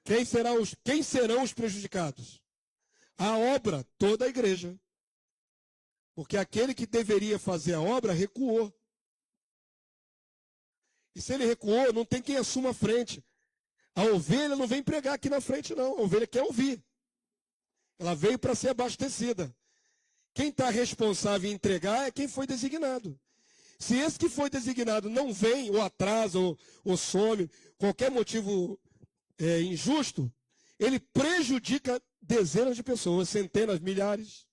Quem serão os prejudicados? A obra, toda a igreja. Porque aquele que deveria fazer a obra recuou. E se ele recuou, não tem quem assuma a frente. A ovelha não vem pregar aqui na frente, não. A ovelha quer ouvir. Ela veio para ser abastecida. Quem está responsável em entregar é quem foi designado. Se esse que foi designado não vem, ou atrasa, ou some, qualquer motivo injusto, ele prejudica dezenas de pessoas, centenas, milhares.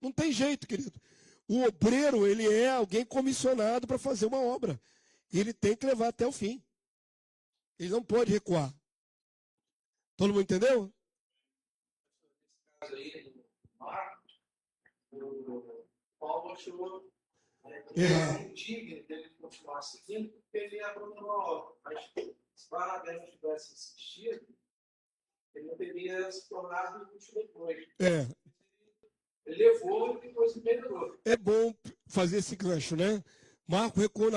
Não tem jeito, querido. O obreiro, ele é alguém comissionado para fazer uma obra. E ele tem que levar até o fim. Ele não pode recuar. Todo mundo entendeu? Nesse caso aí, do Marcos, o Paulo achou indigno dele continuar seguindo, porque ele abandonou a obra. Mas se Barnabé não tivesse insistido, ele não teria se tornado útil depois. Ele levou e depois melhorou. É bom fazer esse gancho, né? Marcos recuou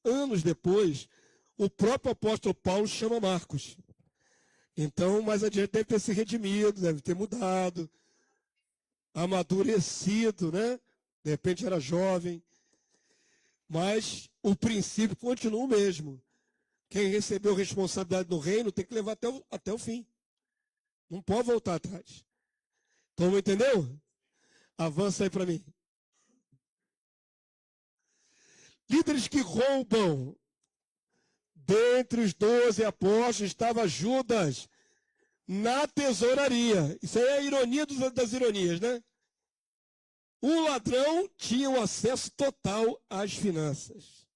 anos depois, o próprio apóstolo Paulo chama Marcos. Então, mais adiante deve ter se redimido, deve ter mudado, amadurecido, né? De repente era jovem. Mas o princípio continua o mesmo. Quem recebeu responsabilidade no reino tem que levar até o fim. Não pode voltar atrás. Todo mundo entendeu? Avança aí para mim. Líderes que roubam. Dentre os 12 apóstolos estava Judas na tesouraria. Isso aí é a ironia das ironias, né? O ladrão tinha o acesso total às finanças.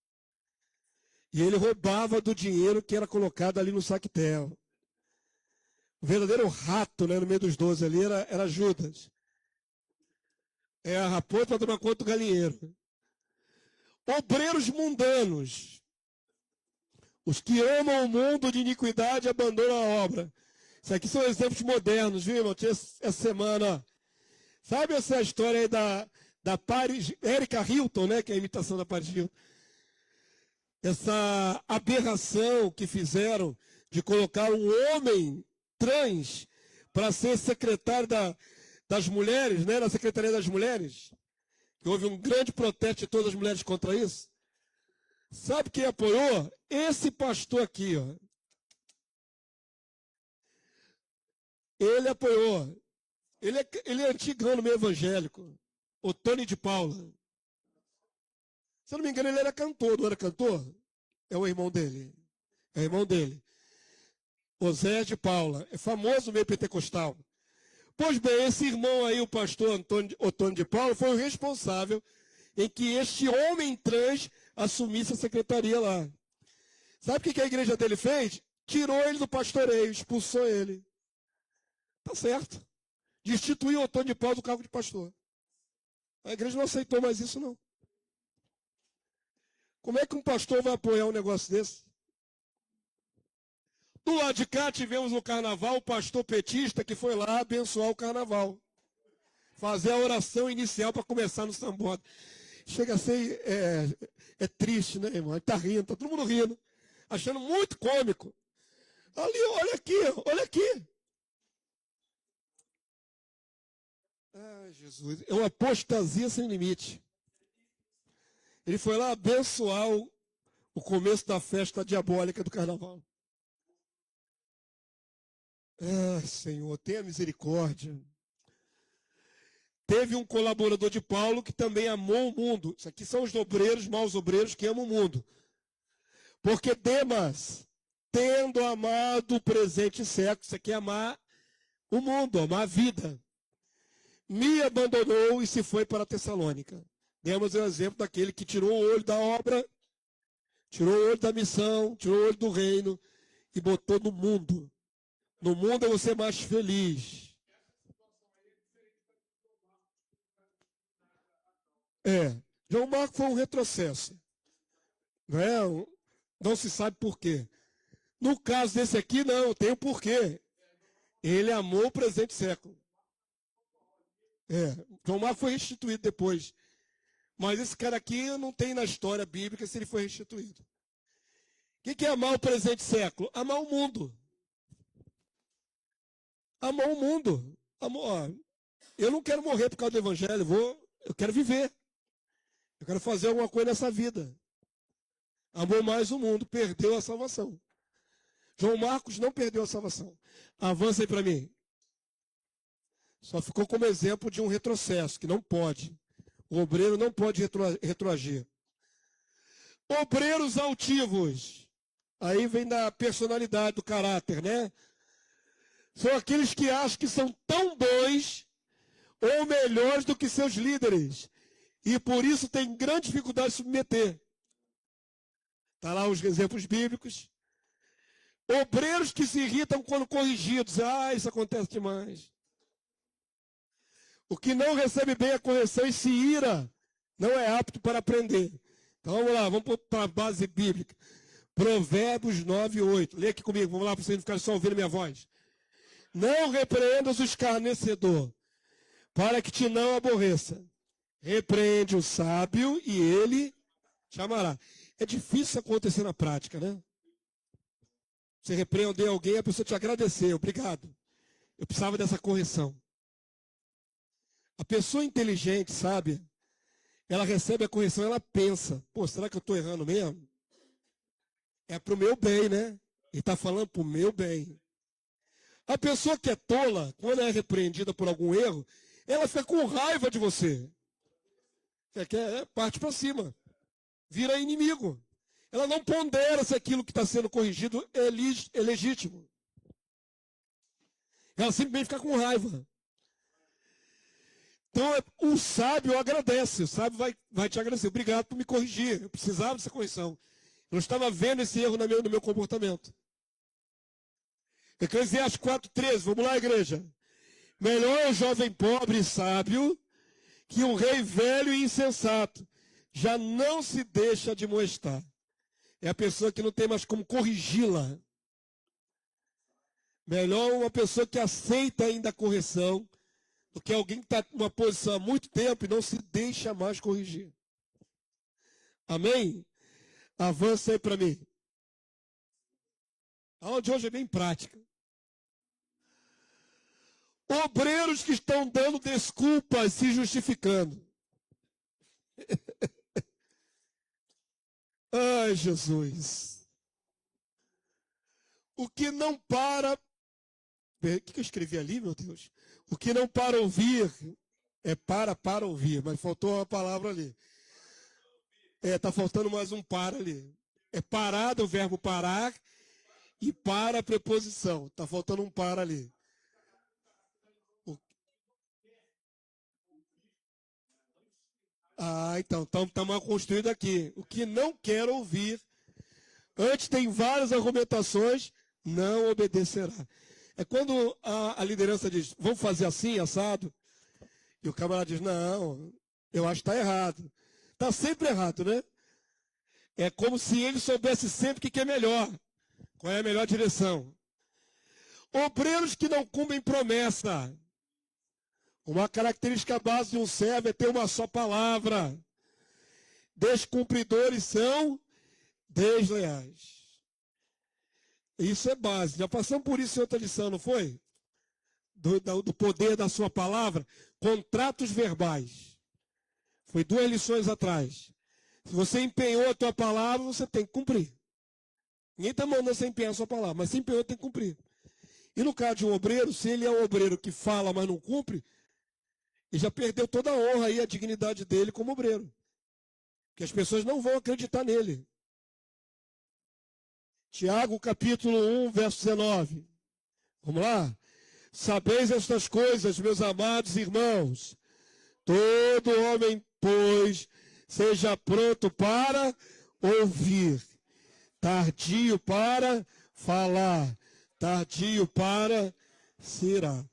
E ele roubava do dinheiro que era colocado ali no saquetel. O verdadeiro rato, né, no meio dos 12 ali era Judas. É a raposa para tomar conta do galinheiro. Obreiros mundanos. Os que amam o mundo de iniquidade abandonam a obra. Isso aqui são exemplos modernos, viu, irmão? Essa semana, sabe essa história aí da Paris, Erika Hilton, né? Que é a imitação da Paris Hilton. Essa aberração que fizeram de colocar um homem trans para ser secretário das mulheres, né? Na Secretaria das Mulheres. que houve um grande protesto de todas as mulheres contra isso? Sabe quem apoiou? Esse pastor aqui, ó. Ele apoiou. Ele é antigano, meio evangélico. O Tony de Paula. Se eu não me engano, ele era cantor, não era cantor? É o irmão dele. É o irmão dele. Osés de Paula. É famoso no meio pentecostal. Pois bem, esse irmão aí, o pastor Antônio de Paula, foi o responsável em que este homem trans assumisse a secretaria lá. Sabe o que a igreja dele fez? Tirou ele do pastoreio, expulsou ele. Tá certo. Destituiu o Antônio de Paula do cargo de pastor. A igreja não aceitou mais isso, não. Como é que um pastor vai apoiar um negócio desse? Do lado de cá tivemos no carnaval o pastor petista que foi lá abençoar o carnaval. Fazer a oração inicial para começar no sambódromo. Chega a ser triste, né, irmão? Ele tá rindo, tá todo mundo rindo. Achando muito cômico. Ali, olha aqui, olha aqui. Ah, Jesus, é uma apostasia sem limite. Ele foi lá abençoar o começo da festa diabólica do carnaval. Ah, Senhor, tenha misericórdia. Teve um colaborador de Paulo que também amou o mundo. Isso aqui são os obreiros, maus obreiros que amam o mundo. Porque Demas, tendo amado o presente século, isso aqui é amar o mundo, amar a vida, me abandonou e se foi para Tessalônica. Demas é o exemplo daquele que tirou o olho da obra, tirou o olho da missão, tirou o olho do reino e botou no mundo. No mundo é você mais feliz. João Marcos foi um retrocesso. Não é? Não se sabe por quê. No caso desse aqui, não, tem o porquê. Ele amou o presente século. João Marcos foi restituído depois. Mas esse cara aqui não tem na história bíblica se ele foi restituído. O que é amar o presente século? Amar o mundo. Amar o mundo. Eu não quero morrer por causa do evangelho, eu quero viver. Eu quero fazer alguma coisa nessa vida. Amou mais o mundo, perdeu a salvação. João Marcos não perdeu a salvação. Avança aí para mim. Só ficou como exemplo de um retrocesso, que não pode. O obreiro não pode retroagir. Obreiros altivos. Aí vem da personalidade, do caráter, né? São aqueles que acham que são tão bons ou melhores do que seus líderes. E por isso têm grande dificuldade de se submeter. Está lá os exemplos bíblicos. Obreiros que se irritam quando corrigidos. Isso acontece demais. O que não recebe bem a correção e se ira, não é apto para aprender. Então vamos lá, vamos para a base bíblica. Provérbios 9, 8. Lê aqui comigo, vamos lá para você não ficar só ouvindo minha voz. Não repreendas o escarnecedor, para que te não aborreça. Repreende o sábio e ele te amará. É difícil isso acontecer na prática, né? Você repreender alguém, a pessoa te agradecer. Obrigado. Eu precisava dessa correção. A pessoa inteligente, sábia, ela recebe a correção, ela pensa, será que eu estou errando mesmo? É para o meu bem, né? Ele está falando para o meu bem. A pessoa que é tola, quando é repreendida por algum erro, ela fica com raiva de você. Parte para cima. Vira inimigo. Ela não pondera se aquilo que está sendo corrigido é legítimo. Ela simplesmente fica com raiva. Então, o sábio agradece. O sábio vai te agradecer. Obrigado por me corrigir. Eu precisava dessa correção. Eu não estava vendo esse erro no meu comportamento. Eclesiastes 4,13. Vamos lá, igreja. Melhor é o jovem pobre e sábio que um rei velho e insensato. Já não se deixa admoestar. É a pessoa que não tem mais como corrigi-la. Melhor uma pessoa que aceita ainda a correção do que alguém que está numa posição há muito tempo e não se deixa mais corrigir. Amém? Avança aí para mim. A aula de hoje é bem prática. Obreiros que estão dando desculpas, se justificando. Ai, Jesus. O que não para. O que eu escrevi ali, meu Deus? O que não para ouvir é para ouvir, mas faltou uma palavra ali. Tá faltando mais um para ali. É parado o verbo parar e para a preposição. Tá faltando um para ali. Então está mal construído aqui. O que não quer ouvir, antes tem várias argumentações, não obedecerá. É quando a liderança diz, vamos fazer assim, assado, e o camarada diz, não, eu acho que está errado. Está sempre errado, né? É como se ele soubesse sempre o que é melhor. Qual é a melhor direção? Obreiros que não cumprem promessa. Uma característica base de um servo é ter uma só palavra. Descumpridores são desleais. Isso é base. Já passamos por isso em outra lição, não foi? Do poder da sua palavra. Contratos verbais. Foi 2 lições atrás. Se você empenhou a tua palavra, você tem que cumprir. Ninguém está mandando você empenhar a sua palavra, mas se empenhou, tem que cumprir. E no caso de um obreiro, se ele é um obreiro que fala, mas não cumpre, ele já perdeu toda a honra e a dignidade dele como obreiro. Porque as pessoas não vão acreditar nele. Tiago, capítulo 1, verso 19. Vamos lá? Sabeis estas coisas, meus amados irmãos. Todo homem, pois, seja pronto para ouvir, tardio para falar, tardio para se irar.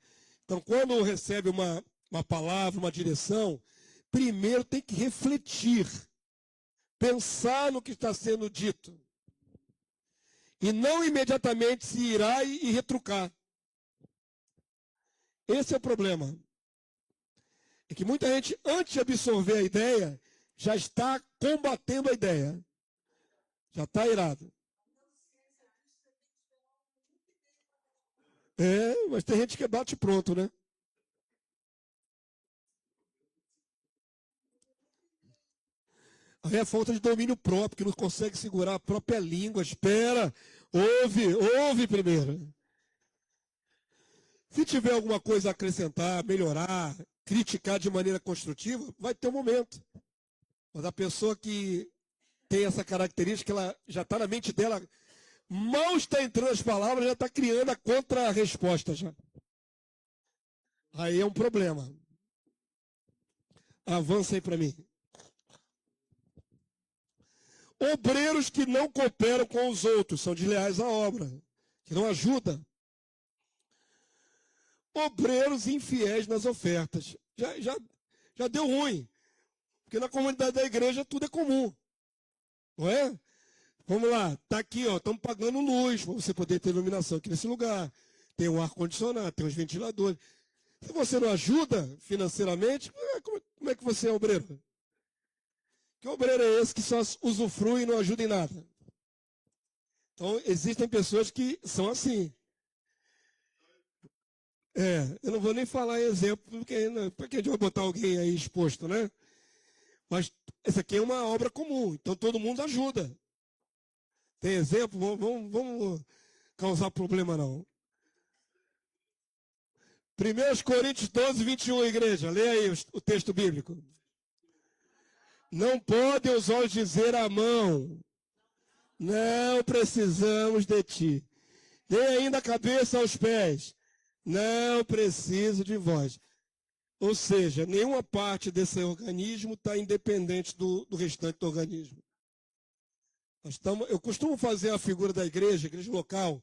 Então, quando recebe uma palavra, uma direção, primeiro tem que refletir, pensar no que está sendo dito. E não imediatamente se irá e retrucar. Esse é o problema. É que muita gente, antes de absorver a ideia, já está combatendo a ideia. Já está irado. Mas tem gente que bate pronto, né? Aí é falta de domínio próprio, que não consegue segurar a própria língua. Espera, ouve primeiro. Se tiver alguma coisa a acrescentar, melhorar, criticar de maneira construtiva, vai ter um momento. Mas a pessoa que tem essa característica, ela já está na mente dela, mal está entrando as palavras, já está criando a contra-resposta já. Aí é um problema. Avança aí para mim. Obreiros que não cooperam com os outros, são desleais à obra, que não ajudam. Obreiros infiéis nas ofertas. Já deu ruim. Porque na comunidade da igreja tudo é comum. Não é? Vamos lá, está aqui, ó, estamos pagando luz para você poder ter iluminação aqui nesse lugar. Tem um ar-condicionado, tem os ventiladores. Se você não ajuda financeiramente, como é que você é obreiro? Que obreiro é esse que só usufrui e não ajuda em nada? Então, existem pessoas que são assim. Eu não vou nem falar em exemplo, porque para que a gente vai botar alguém aí exposto, né? Mas essa aqui é uma obra comum, então todo mundo ajuda. Tem exemplo? Vamos causar problema, não. 1 Coríntios 12, 21, igreja. Leia aí o texto bíblico. Não podem os olhos dizer à mão, não precisamos de ti. Nem ainda a cabeça aos pés, não preciso de vós. Ou seja, nenhuma parte desse organismo está independente do restante do organismo. Eu costumo fazer a figura da igreja local,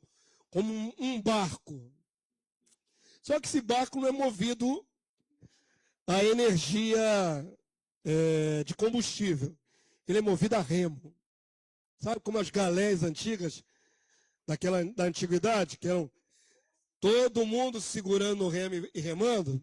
como um barco. Só que esse barco não é movido a energia de combustível. Ele é movido a remo. Sabe como as galés antigas, da antiguidade, que eram todo mundo segurando o remo e remando?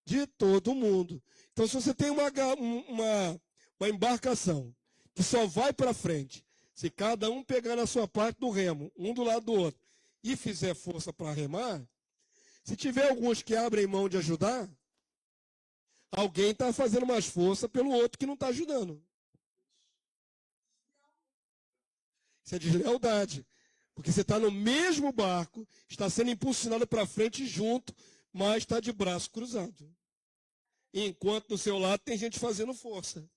De todo mundo. Então, se você tem uma embarcação que só vai para frente, se cada um pegar na sua parte do remo, um do lado do outro, e fizer força para remar, se tiver alguns que abrem mão de ajudar, Alguém está fazendo mais força pelo outro que não está ajudando. Isso é deslealdade. Porque você está no mesmo barco, está sendo impulsionado para frente junto, mas está de braço cruzado. Enquanto do seu lado tem gente fazendo força.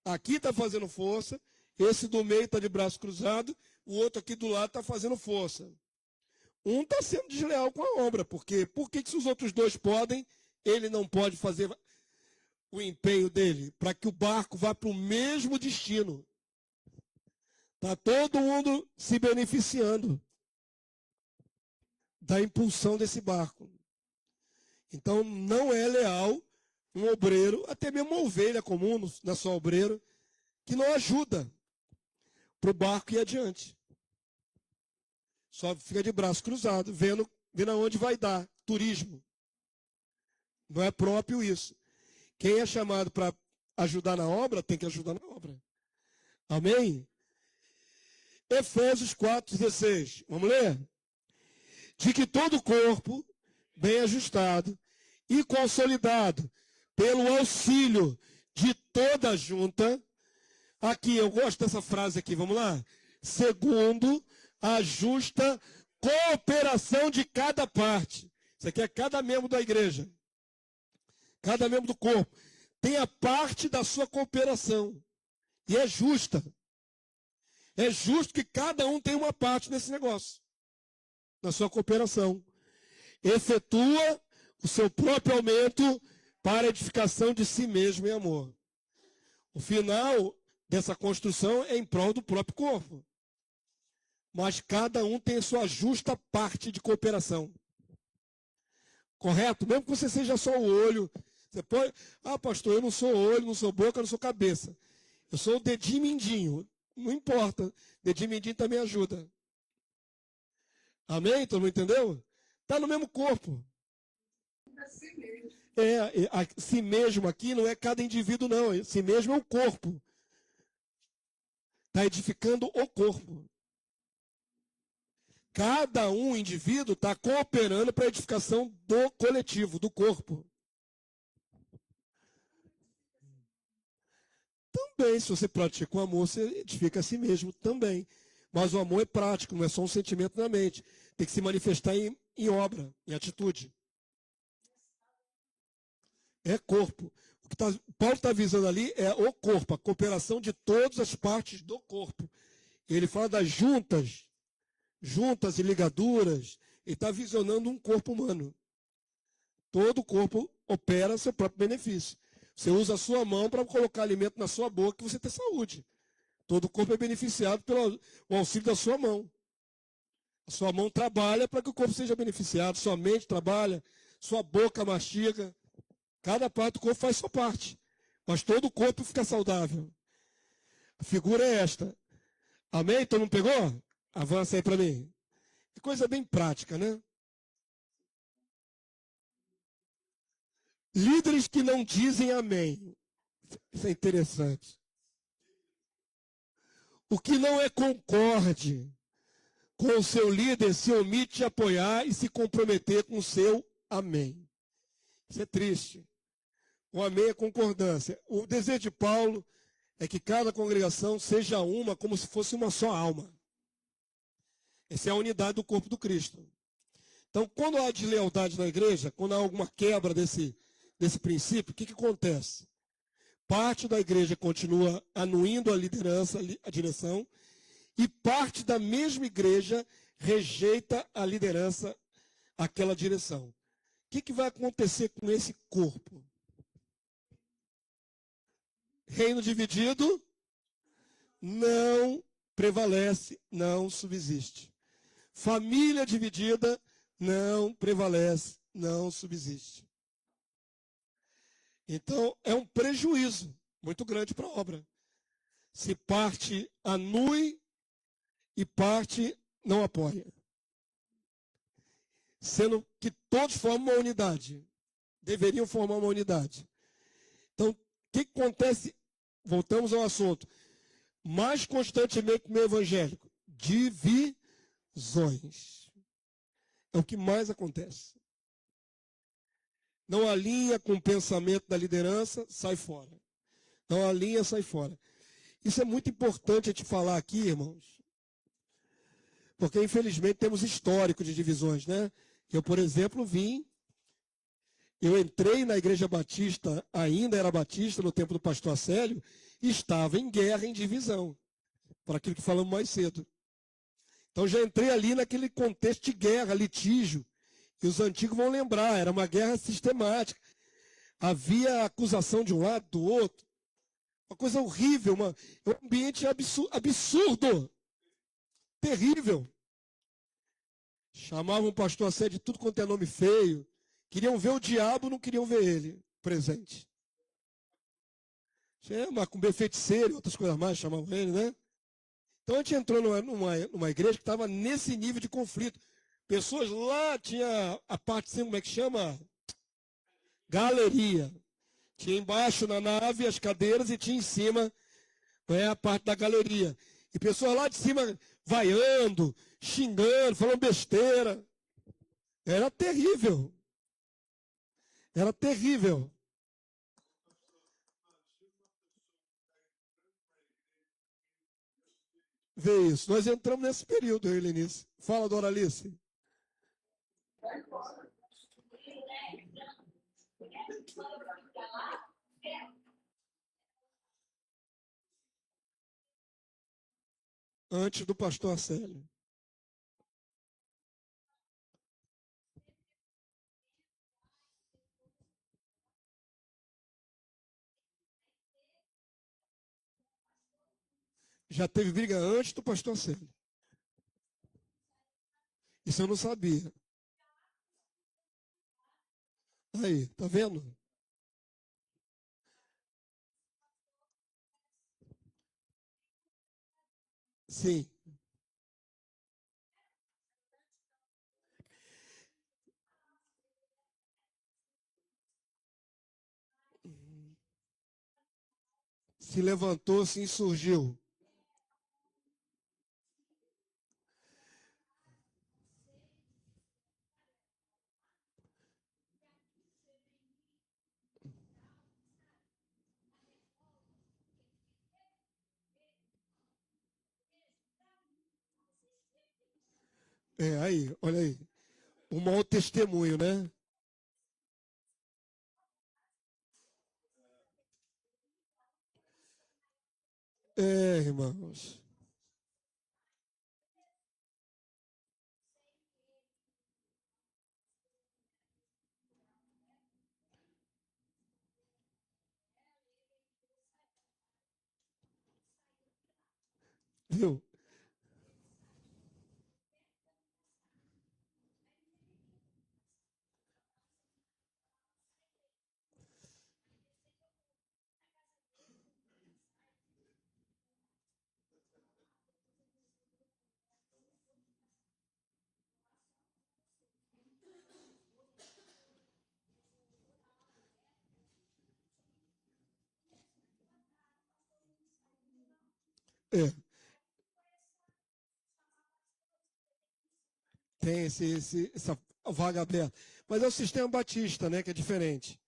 Aqui está fazendo força, esse do meio está de braço cruzado, o outro aqui do lado está fazendo força. Um está sendo desleal com a obra, porque por que se os outros dois podem, ele não pode fazer o empenho dele para que o barco vá para o mesmo destino? Está todo mundo se beneficiando da impulsão desse barco. Então não é leal um obreiro, até mesmo uma ovelha comum na sua obreiro, que não ajuda para o barco ir adiante. Só fica de braço cruzado, vendo aonde vai dar. Turismo. Não é próprio isso. Quem é chamado para ajudar na obra, tem que ajudar na obra. Amém? Efésios 4,16. Vamos ler? De que todo o corpo, bem ajustado e consolidado pelo auxílio de toda a junta. Aqui, eu gosto dessa frase aqui, vamos lá? Segundo a justa cooperação de cada parte. Isso aqui é cada membro da igreja. Cada membro do corpo. Tem a parte da sua cooperação. E é justa. É justo que cada um tenha uma parte nesse negócio. Na sua cooperação. Efetua o seu próprio aumento para a edificação de si mesmo em amor. O final dessa construção é em prol do próprio corpo. Mas cada um tem a sua justa parte de cooperação. Correto? Mesmo que você seja só o olho. Você pode... Ah, pastor, eu não sou olho, não sou boca, não sou cabeça. Eu sou o dedinho mindinho. Não importa. Dedinho mindinho também ajuda. Amém? Todo mundo entendeu? Está no mesmo corpo. Si mesmo aqui não é cada indivíduo, não. Si mesmo é o corpo. Está edificando o corpo. Cada um indivíduo está cooperando para a edificação do coletivo, do corpo. Também, se você pratica o amor, você edifica a si mesmo também. Mas o amor é prático, não é só um sentimento na mente. Tem que se manifestar em obra, em atitude. É corpo. O que Paulo está visando ali é o corpo, a cooperação de todas as partes do corpo. Ele fala das juntas e ligaduras. Ele está visionando um corpo humano. Todo corpo opera a seu próprio benefício. Você usa a sua mão para colocar alimento na sua boca e você tem saúde. Todo corpo é beneficiado pelo auxílio da sua mão. A sua mão trabalha para que o corpo seja beneficiado. Sua mente trabalha, sua boca mastiga. Cada parte do corpo faz sua parte. Mas todo o corpo fica saudável. A figura é esta. Amém? Todo mundo pegou? Avança aí para mim. Que coisa bem prática, né? Líderes que não dizem amém. Isso é interessante. O que não é concorde com o seu líder se omite de apoiar e se comprometer com o seu amém. Isso é triste. O amém é concordância. O desejo de Paulo é que cada congregação seja uma, como se fosse uma só alma. Essa é a unidade do corpo do Cristo. Então, quando há deslealdade na igreja, quando há alguma quebra desse princípio, o que acontece? Parte da igreja continua anuindo a liderança, a direção, e parte da mesma igreja rejeita a liderança, aquela direção. O que vai acontecer com esse corpo? Reino dividido não prevalece, não subsiste. Família dividida não prevalece, não subsiste. Então, é um prejuízo muito grande para a obra. Se parte anui e parte não apoia. Sendo que todos formam uma unidade. Deveriam formar uma unidade. Então, o que acontece? Voltamos ao assunto. Mais constantemente no meio evangélico. Divisões. É o que mais acontece. não alinha com o pensamento da liderança, sai fora. Não alinha, sai fora. Isso é muito importante a te falar aqui, irmãos. Porque, infelizmente, temos histórico de divisões, né? Eu, por exemplo, eu entrei na Igreja Batista, ainda era Batista, no tempo do pastor Acélio, e estava em guerra, em divisão. Por aquilo que falamos mais cedo. Então, já entrei ali naquele contexto de guerra, litígio. E os antigos vão lembrar, era uma guerra sistemática. Havia acusação de um lado, do outro. Uma coisa horrível, um ambiente absurdo. Terrível. Chamavam o pastor Acélio de tudo quanto é nome feio. Queriam ver o diabo, não queriam ver ele presente. Macumbeiro, feiticeiro, outras coisas mais, chamavam ele, né? Então a gente entrou numa igreja que estava nesse nível de conflito. Pessoas lá, tinha a parte, assim, como é que chama? Galeria. Tinha embaixo na nave as cadeiras e tinha em cima a parte da galeria. E pessoas lá de cima vaiando, xingando, falando besteira. Era terrível. Era terrível. Vê isso. Nós entramos nesse período, eu e Lenice. Fala, Doralice. Antes do pastor Acélio. Já teve briga antes do pastor Acélio. Isso eu não sabia. Aí, tá vendo? Sim. Se levantou, se insurgiu. Aí, olha aí. Um mau testemunho, né? Irmãos. Viu? Tem essa vaga aberta. Mas é o sistema batista, né? Que é diferente.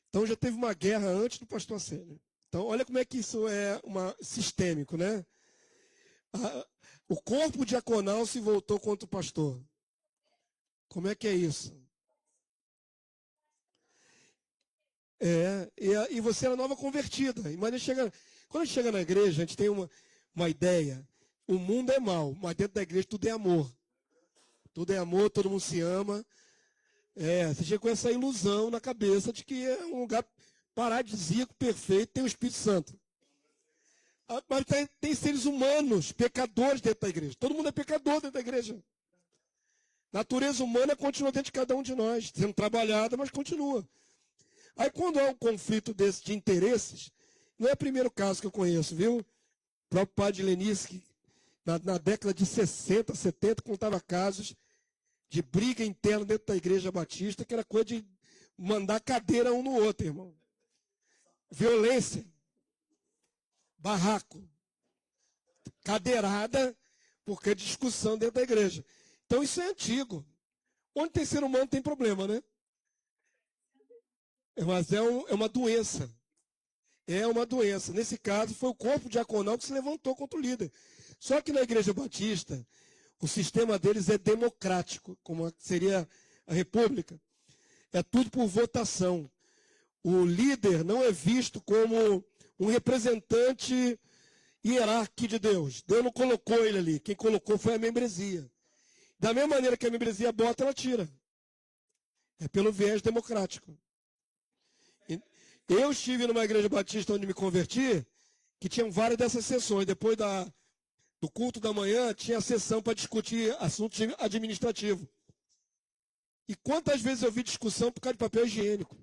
Então já teve uma guerra antes do pastor Acélio. Então, olha como é que isso é sistêmico, né? O corpo diaconal se voltou contra o pastor. Como é que é isso? E você era nova convertida. Mas quando a gente chega na igreja, a gente tem uma ideia. O mundo é mau, mas dentro da igreja tudo é amor. Tudo é amor, todo mundo se ama. Você chega com essa ilusão na cabeça de que é um lugar paradisíaco, perfeito, tem o Espírito Santo. Mas tem seres humanos, pecadores dentro da igreja. Todo mundo é pecador dentro da igreja. Natureza humana continua dentro de cada um de nós, sendo trabalhada, mas continua. Aí quando há um conflito desse de interesses, não é o primeiro caso que eu conheço, viu? O próprio padre Lenice, que na década de 60, 70, contava casos de briga interna dentro da igreja batista, que era coisa de mandar cadeira um no outro, irmão. Violência. Barraco. Cadeirada, porque é discussão dentro da igreja. Então isso é antigo. Onde tem ser humano tem problema, né? Mas é uma doença. É uma doença. Nesse caso, foi o corpo diaconal que se levantou contra o líder. Só que na Igreja Batista, o sistema deles é democrático, como seria a República. É tudo por votação. O líder não é visto como um representante hierárquico de Deus. Deus não colocou ele ali. Quem colocou foi a membresia. Da mesma maneira que a membresia bota, ela tira. É pelo viés democrático. Eu estive numa igreja batista onde me converti, que tinham várias dessas sessões. Depois do culto da manhã, tinha a sessão para discutir assuntos administrativos. E quantas vezes eu vi discussão por causa de papel higiênico?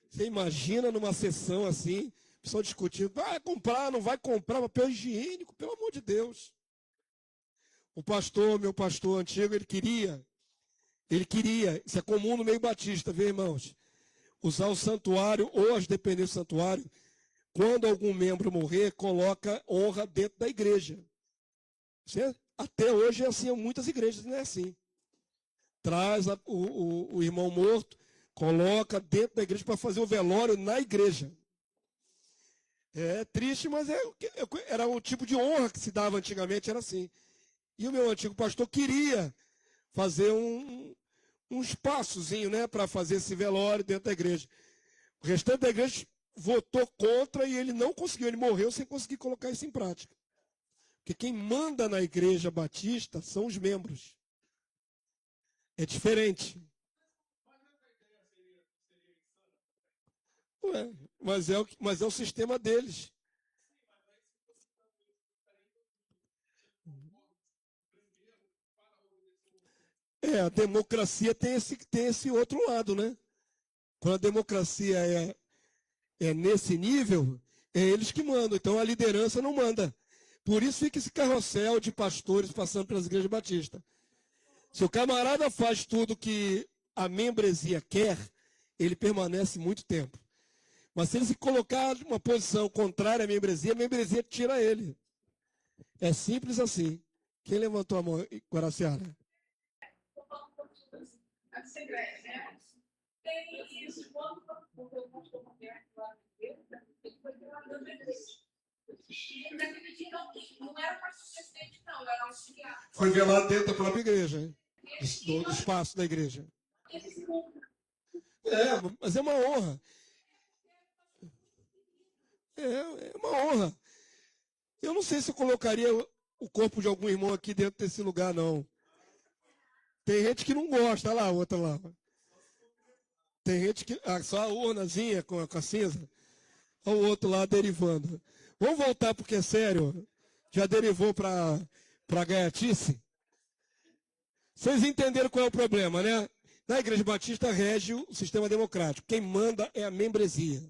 Você imagina numa sessão assim, o pessoal discutindo, vai comprar, não vai comprar papel higiênico, pelo amor de Deus. O pastor, meu pastor antigo, ele queria, isso é comum no meio batista, viu, irmãos? Usar o santuário ou as dependências do santuário, quando algum membro morrer, coloca honra dentro da igreja. Até hoje é assim, em muitas igrejas não é assim. Traz o irmão morto, coloca dentro da igreja para fazer o velório na igreja. É triste, mas era o tipo de honra que se dava antigamente, era assim. E o meu antigo pastor queria fazer um espaçozinho, né, para fazer esse velório dentro da igreja. O restante da igreja votou contra e ele não conseguiu, ele morreu sem conseguir colocar isso em prática. Porque quem manda na igreja batista são os membros. É diferente. Ué, mas é o sistema deles. A democracia tem esse outro lado, né? Quando a democracia é nesse nível, é eles que mandam. Então a liderança não manda. Por isso fica esse carrossel de pastores passando pelas igrejas batistas. Se o camarada faz tudo que a membresia quer, ele permanece muito tempo. Mas se ele se colocar numa posição contrária à membresia, a membresia tira ele. É simples assim. Quem levantou a mão, Guaraciara? Estou falando com a segredo, né? Tem isso, quando eu estou moderno lá na igreja, ele foi pela igreja. E naquele dia não era o pastor presidente, não, era auxiliar. Foi velado dentro da própria igreja, hein? Do espaço da igreja. Mas é uma honra. É uma honra. Eu não sei se eu colocaria o corpo de algum irmão aqui dentro desse lugar, não. Tem gente que não gosta. Olha lá, outra lá. Tem gente que... só a urnazinha com a cinza. Olha o outro lá derivando. Vamos voltar porque é sério. Já derivou para gaiatice. Vocês entenderam qual é o problema, né? Na Igreja Batista rege o sistema democrático. Quem manda é a membresia.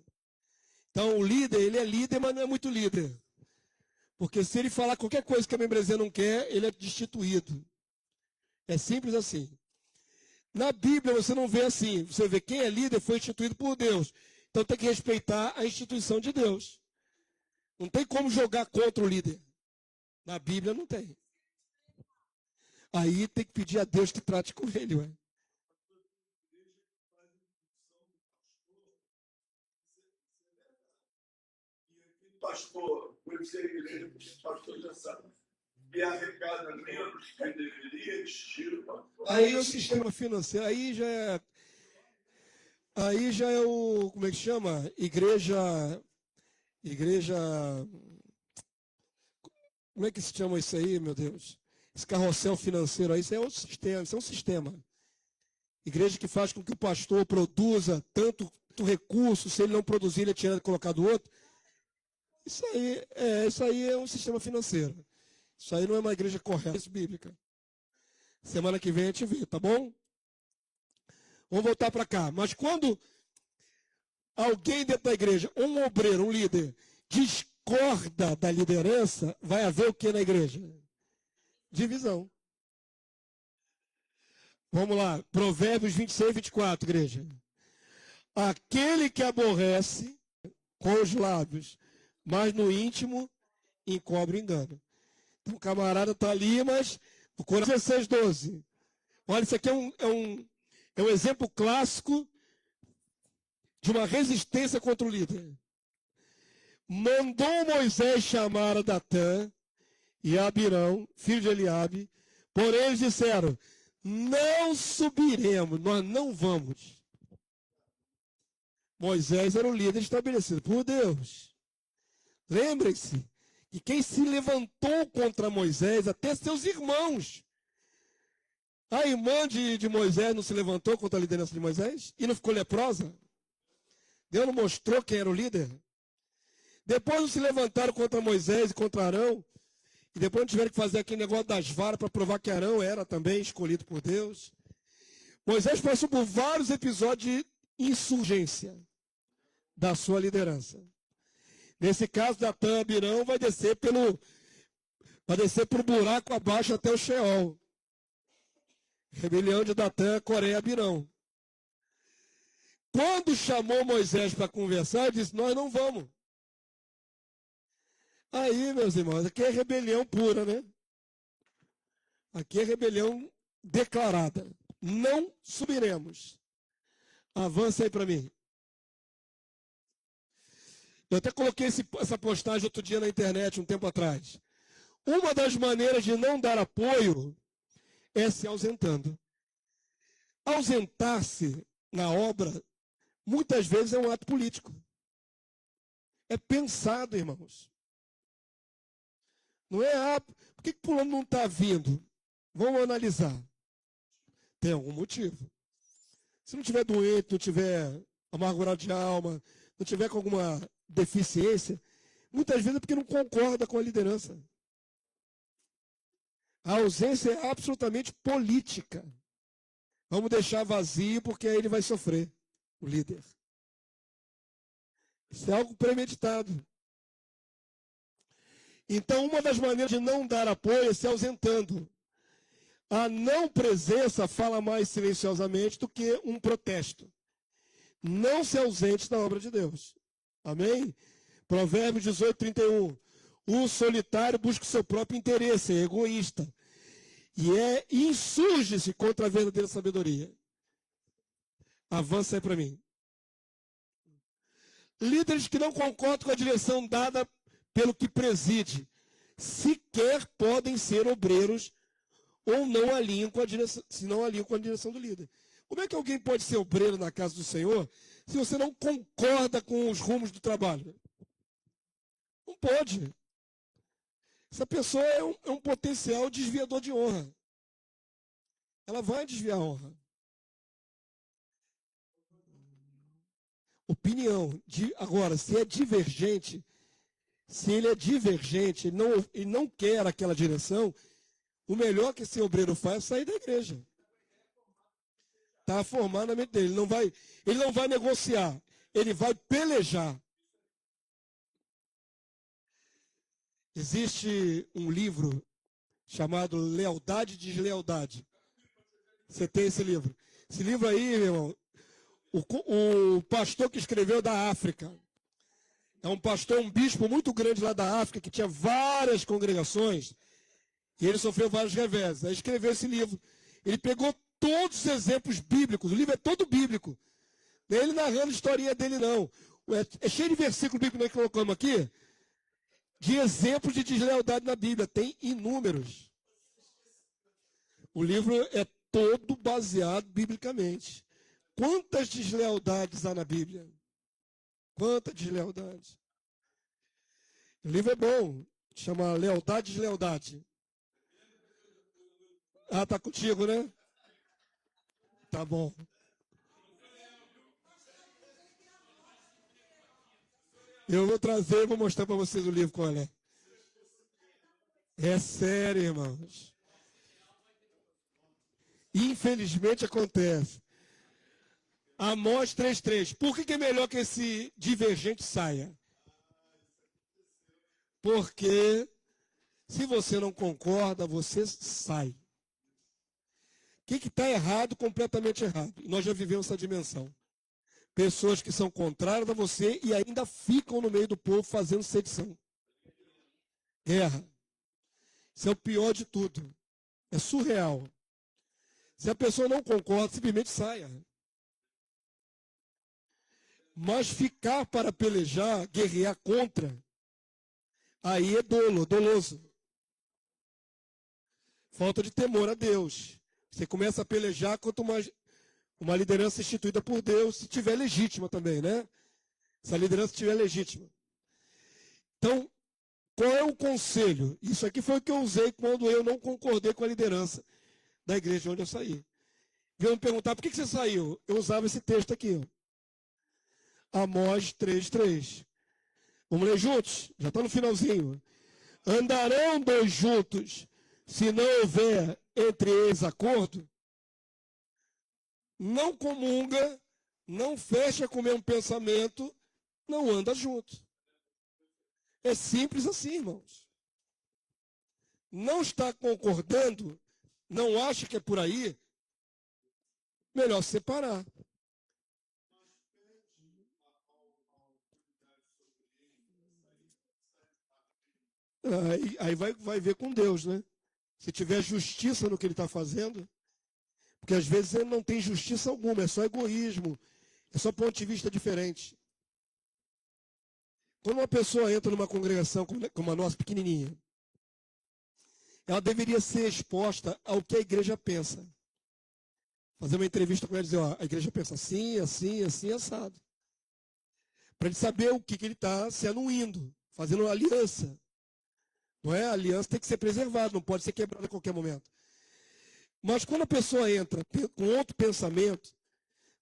Então o líder, ele é líder, mas não é muito líder. Porque se ele falar qualquer coisa que a membresia não quer, ele é destituído. É simples assim. Na Bíblia você não vê assim. Você vê quem é líder foi instituído por Deus. Então tem que respeitar a instituição de Deus. Não tem como jogar contra o líder. Na Bíblia não tem. Aí tem que pedir a Deus que trate com ele, ué. Pastor, por ser igreja, pastor já sabe. E arrecada menos que deveria existir. Aí é o sistema financeiro, aí já é o, como é que chama? Igreja, como é que se chama isso aí, meu Deus? Esse carrossel financeiro aí, isso é outro sistema, isso é um sistema. Igreja que faz com que o pastor produza tanto recurso, se ele não produzir, ele é tirado e colocado outro. Isso aí é um sistema financeiro. Isso aí não é uma igreja correta, é bíblica. Semana que vem a gente vê, tá bom? Vamos voltar para cá. Mas quando alguém dentro da igreja, um obreiro, um líder, discorda da liderança, vai haver o que na igreja? Divisão. Vamos lá, Provérbios 26, 24, igreja. Aquele que aborrece com os lábios, mas no íntimo encobre engano. Então o camarada está ali, mas o coração 16, 12. Olha, isso aqui é um exemplo clássico de uma resistência contra o líder. Mandou Moisés chamar a Datã e a Abirão, filho de Eliabe, porém eles disseram, não subiremos, nós não vamos. Moisés era o líder estabelecido por Deus. Lembrem-se que quem se levantou contra Moisés, até seus irmãos. A irmã de Moisés não se levantou contra a liderança de Moisés? E não ficou leprosa? Deus não mostrou quem era o líder? Depois não se levantaram contra Moisés e contra Arão? E depois não tiveram que fazer aquele negócio das varas para provar que Arão era também escolhido por Deus? Moisés passou por vários episódios de insurgência da sua liderança. Nesse caso, Datã e Abirão vai descer pelo buraco abaixo até o Sheol. Rebelião de Datã, Coré e Abirão. Quando chamou Moisés para conversar, ele disse, nós não vamos. Aí, meus irmãos, aqui é rebelião pura, né? Aqui é rebelião declarada. Não subiremos. Avança aí para mim. Eu até coloquei essa postagem outro dia na internet, um tempo atrás. Uma das maneiras de não dar apoio é se ausentando. Ausentar-se na obra, muitas vezes é um ato político. É pensado, irmãos. Não é, por que fulano não está vindo? Vamos analisar. Tem algum motivo. Se não tiver doente, não tiver amargurado de alma, não tiver com alguma deficiência, muitas vezes é porque não concorda com a liderança. A ausência é absolutamente política. Vamos deixar vazio porque aí ele vai sofrer, o líder. Isso é algo premeditado. Então, uma das maneiras de não dar apoio é se ausentando. A não presença fala mais silenciosamente do que um protesto. Não se ausente da obra de Deus. Amém? Provérbios 18, 31. O solitário busca o seu próprio interesse, é egoísta. E insurge-se contra a verdadeira sabedoria. Avança aí para mim. Líderes que não concordam com a direção dada pelo que preside, sequer podem ser obreiros ou não alinham com a direção, se não alinham com a direção do líder. Como é que alguém pode ser obreiro na casa do Senhor se você não concorda com os rumos do trabalho? Não pode. Essa pessoa é um potencial desviador de honra. Ela vai desviar a honra. Opinião. Agora, se é divergente, se ele é divergente, ele não quer aquela direção, o melhor que esse obreiro faz é sair da igreja. Está formado na mente dele. Ele não vai negociar, ele vai pelejar. Existe um livro chamado Lealdade e Deslealdade. Você tem esse livro. Esse livro aí, meu irmão, o pastor que escreveu da África. É um pastor, um bispo muito grande lá da África, que tinha várias congregações, e ele sofreu vários reveses. Aí escreveu esse livro. Ele pegou todos os exemplos bíblicos, o livro é todo bíblico. Não é ele narrando a historinha dele, não. É cheio de versículos bíblicos que nós colocamos aqui, de exemplos de deslealdade na Bíblia. Tem inúmeros. O livro é todo baseado biblicamente. Quantas deslealdades há na Bíblia? Quanta deslealdade. O livro é bom, chama Lealdade e Deslealdade. Ah, tá contigo, né? Tá bom. Eu vou trazer e vou mostrar para vocês o livro qual é. É sério, irmãos. Infelizmente acontece. Amós 3,3. Por que é melhor que esse divergente saia? Porque se você não concorda, você sai. O que está errado, completamente errado. E nós já vivemos essa dimensão. Pessoas que são contrárias a você e ainda ficam no meio do povo fazendo sedição. Guerra. Isso é o pior de tudo. É surreal. Se a pessoa não concorda, simplesmente saia. Mas ficar para pelejar, guerrear contra, aí é doloso. Falta de temor a Deus. Você começa a pelejar contra uma liderança instituída por Deus, se tiver legítima também, né? Se a liderança estiver legítima. Então, qual é o conselho? Isso aqui foi o que eu usei quando eu não concordei com a liderança da igreja onde eu saí. Viu me perguntar, por que você saiu? Eu usava esse texto aqui. Amós 3:3. Vamos ler juntos? Já está no finalzinho. Andarão dois juntos, se não houver entre eles acordo? Não comunga, não fecha com o mesmo pensamento, não anda junto. É simples assim, irmãos. Não está concordando, não acha que é por aí, melhor separar. Aí vai ver com Deus, né? Se tiver justiça no que ele está fazendo, porque às vezes ele não tem justiça alguma, é só egoísmo, é só ponto de vista diferente. Quando uma pessoa entra numa congregação como a nossa, pequenininha, ela deveria ser exposta ao que a igreja pensa. Fazer uma entrevista com ela e dizer, ó, a igreja pensa assim, assim, assim, assado. Para ele saber o que ele está se anuindo, fazendo uma aliança. Não é? A aliança tem que ser preservada, não pode ser quebrada a qualquer momento. Mas quando a pessoa entra com outro pensamento,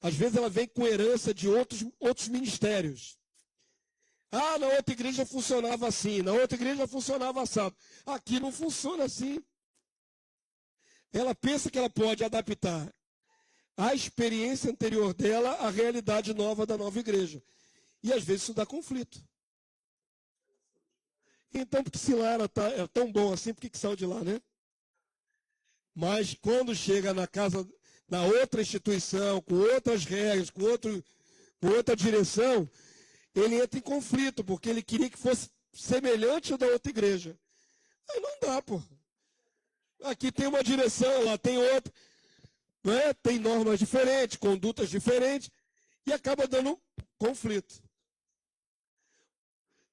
às vezes ela vem com herança de outros ministérios. Ah, na outra igreja funcionava assim, na outra igreja funcionava assado. Aqui não funciona assim. Ela pensa que ela pode adaptar a experiência anterior dela à realidade nova da nova igreja. E às vezes isso dá conflito. Então, porque se lá é tão bom assim, por que saiu de lá, né? Mas quando chega na outra instituição, com outras regras, com outra direção, ele entra em conflito, porque ele queria que fosse semelhante ao da outra igreja. Aí não dá, pô. Aqui tem uma direção, lá tem outra. Não é? Tem normas diferentes, condutas diferentes, e acaba dando conflito.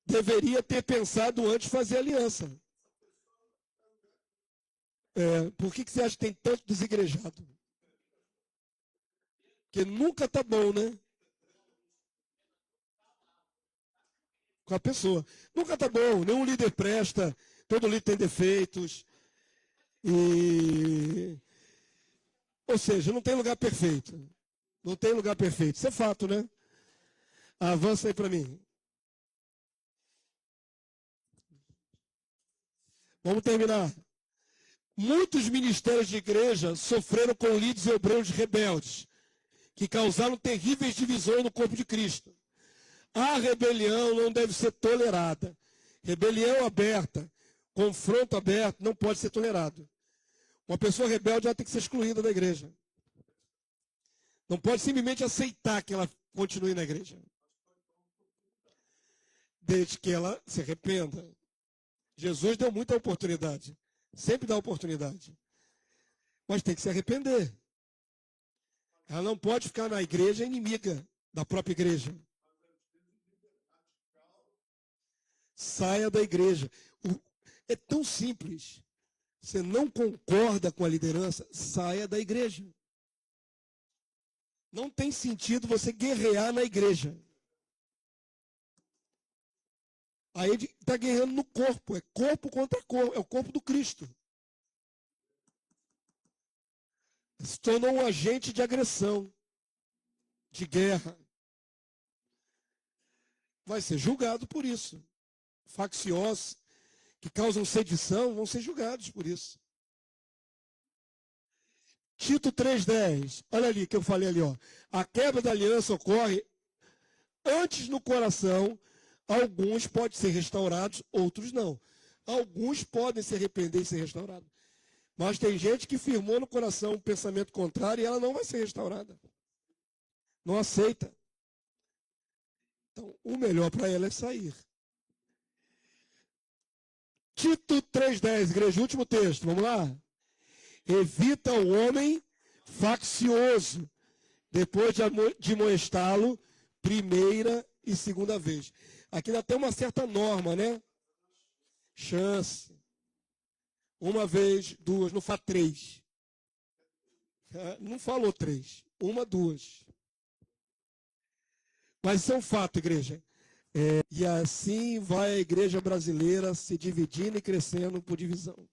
Deveria ter pensado antes de fazer aliança. Por que você acha que tem tanto desigrejado? Porque nunca tá bom, né? Com a pessoa. Nunca tá bom, nenhum líder presta, todo líder tem defeitos. Ou seja, não tem lugar perfeito. Não tem lugar perfeito. Isso é fato, né? Avança aí para mim. Vamos terminar. Muitos ministérios de igreja sofreram com líderes hebreus rebeldes, que causaram terríveis divisões no corpo de Cristo. A rebelião não deve ser tolerada. Rebelião aberta, confronto aberto, não pode ser tolerado. Uma pessoa rebelde ela tem que ser excluída da igreja. Não pode simplesmente aceitar que ela continue na igreja. Desde que ela se arrependa. Jesus deu muita oportunidade. Sempre dá oportunidade. Mas tem que se arrepender. Ela não pode ficar na igreja inimiga da própria igreja. Saia da igreja. É tão simples. Você não concorda com a liderança, saia da igreja. Não tem sentido você guerrear na igreja. Aí ele está guerreando no corpo. É corpo contra corpo. É o corpo do Cristo. Se tornou um agente de agressão, de guerra. Vai ser julgado por isso. Facciosos que causam sedição vão ser julgados por isso. Tito 3,10. Olha ali que eu falei ali, ó. A quebra da aliança ocorre antes no coração. Alguns podem ser restaurados, outros não. Alguns podem se arrepender e ser restaurados. Mas tem gente que firmou no coração um pensamento contrário e ela não vai ser restaurada. Não aceita. Então, o melhor para ela é sair. Tito 3,10, igreja, último texto, vamos lá. Evita o homem faccioso, depois de molestá-lo primeira e segunda vez. Aqui ainda tem uma certa norma, né? Chance. Uma vez, duas, não fala três. Não falou três. Uma, duas. Mas isso é um fato, igreja. E assim vai a igreja brasileira se dividindo e crescendo por divisão.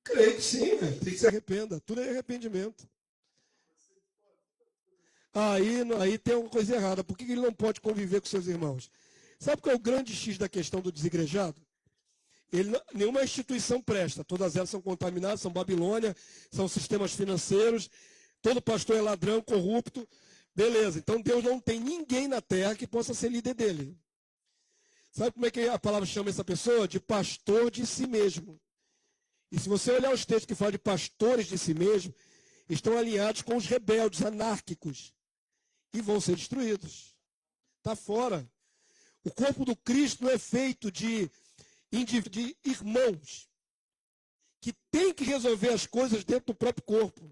Creio que sim, tem que se arrependa. Tudo é arrependimento. Aí tem uma coisa errada. Por que ele não pode conviver com seus irmãos? Sabe qual é o grande X da questão do desigrejado? Nenhuma instituição presta. Todas elas são contaminadas, são Babilônia, são sistemas financeiros. Todo pastor é ladrão, corrupto. Beleza, então Deus não tem ninguém na terra que possa ser líder dele. Sabe como é que a palavra chama essa pessoa? De pastor de si mesmo. E se você olhar os textos que falam de pastores de si mesmo, estão alinhados com os rebeldes, anárquicos. E vão ser destruídos. Está fora. O corpo do Cristo não é feito de irmãos que têm que resolver as coisas dentro do próprio corpo.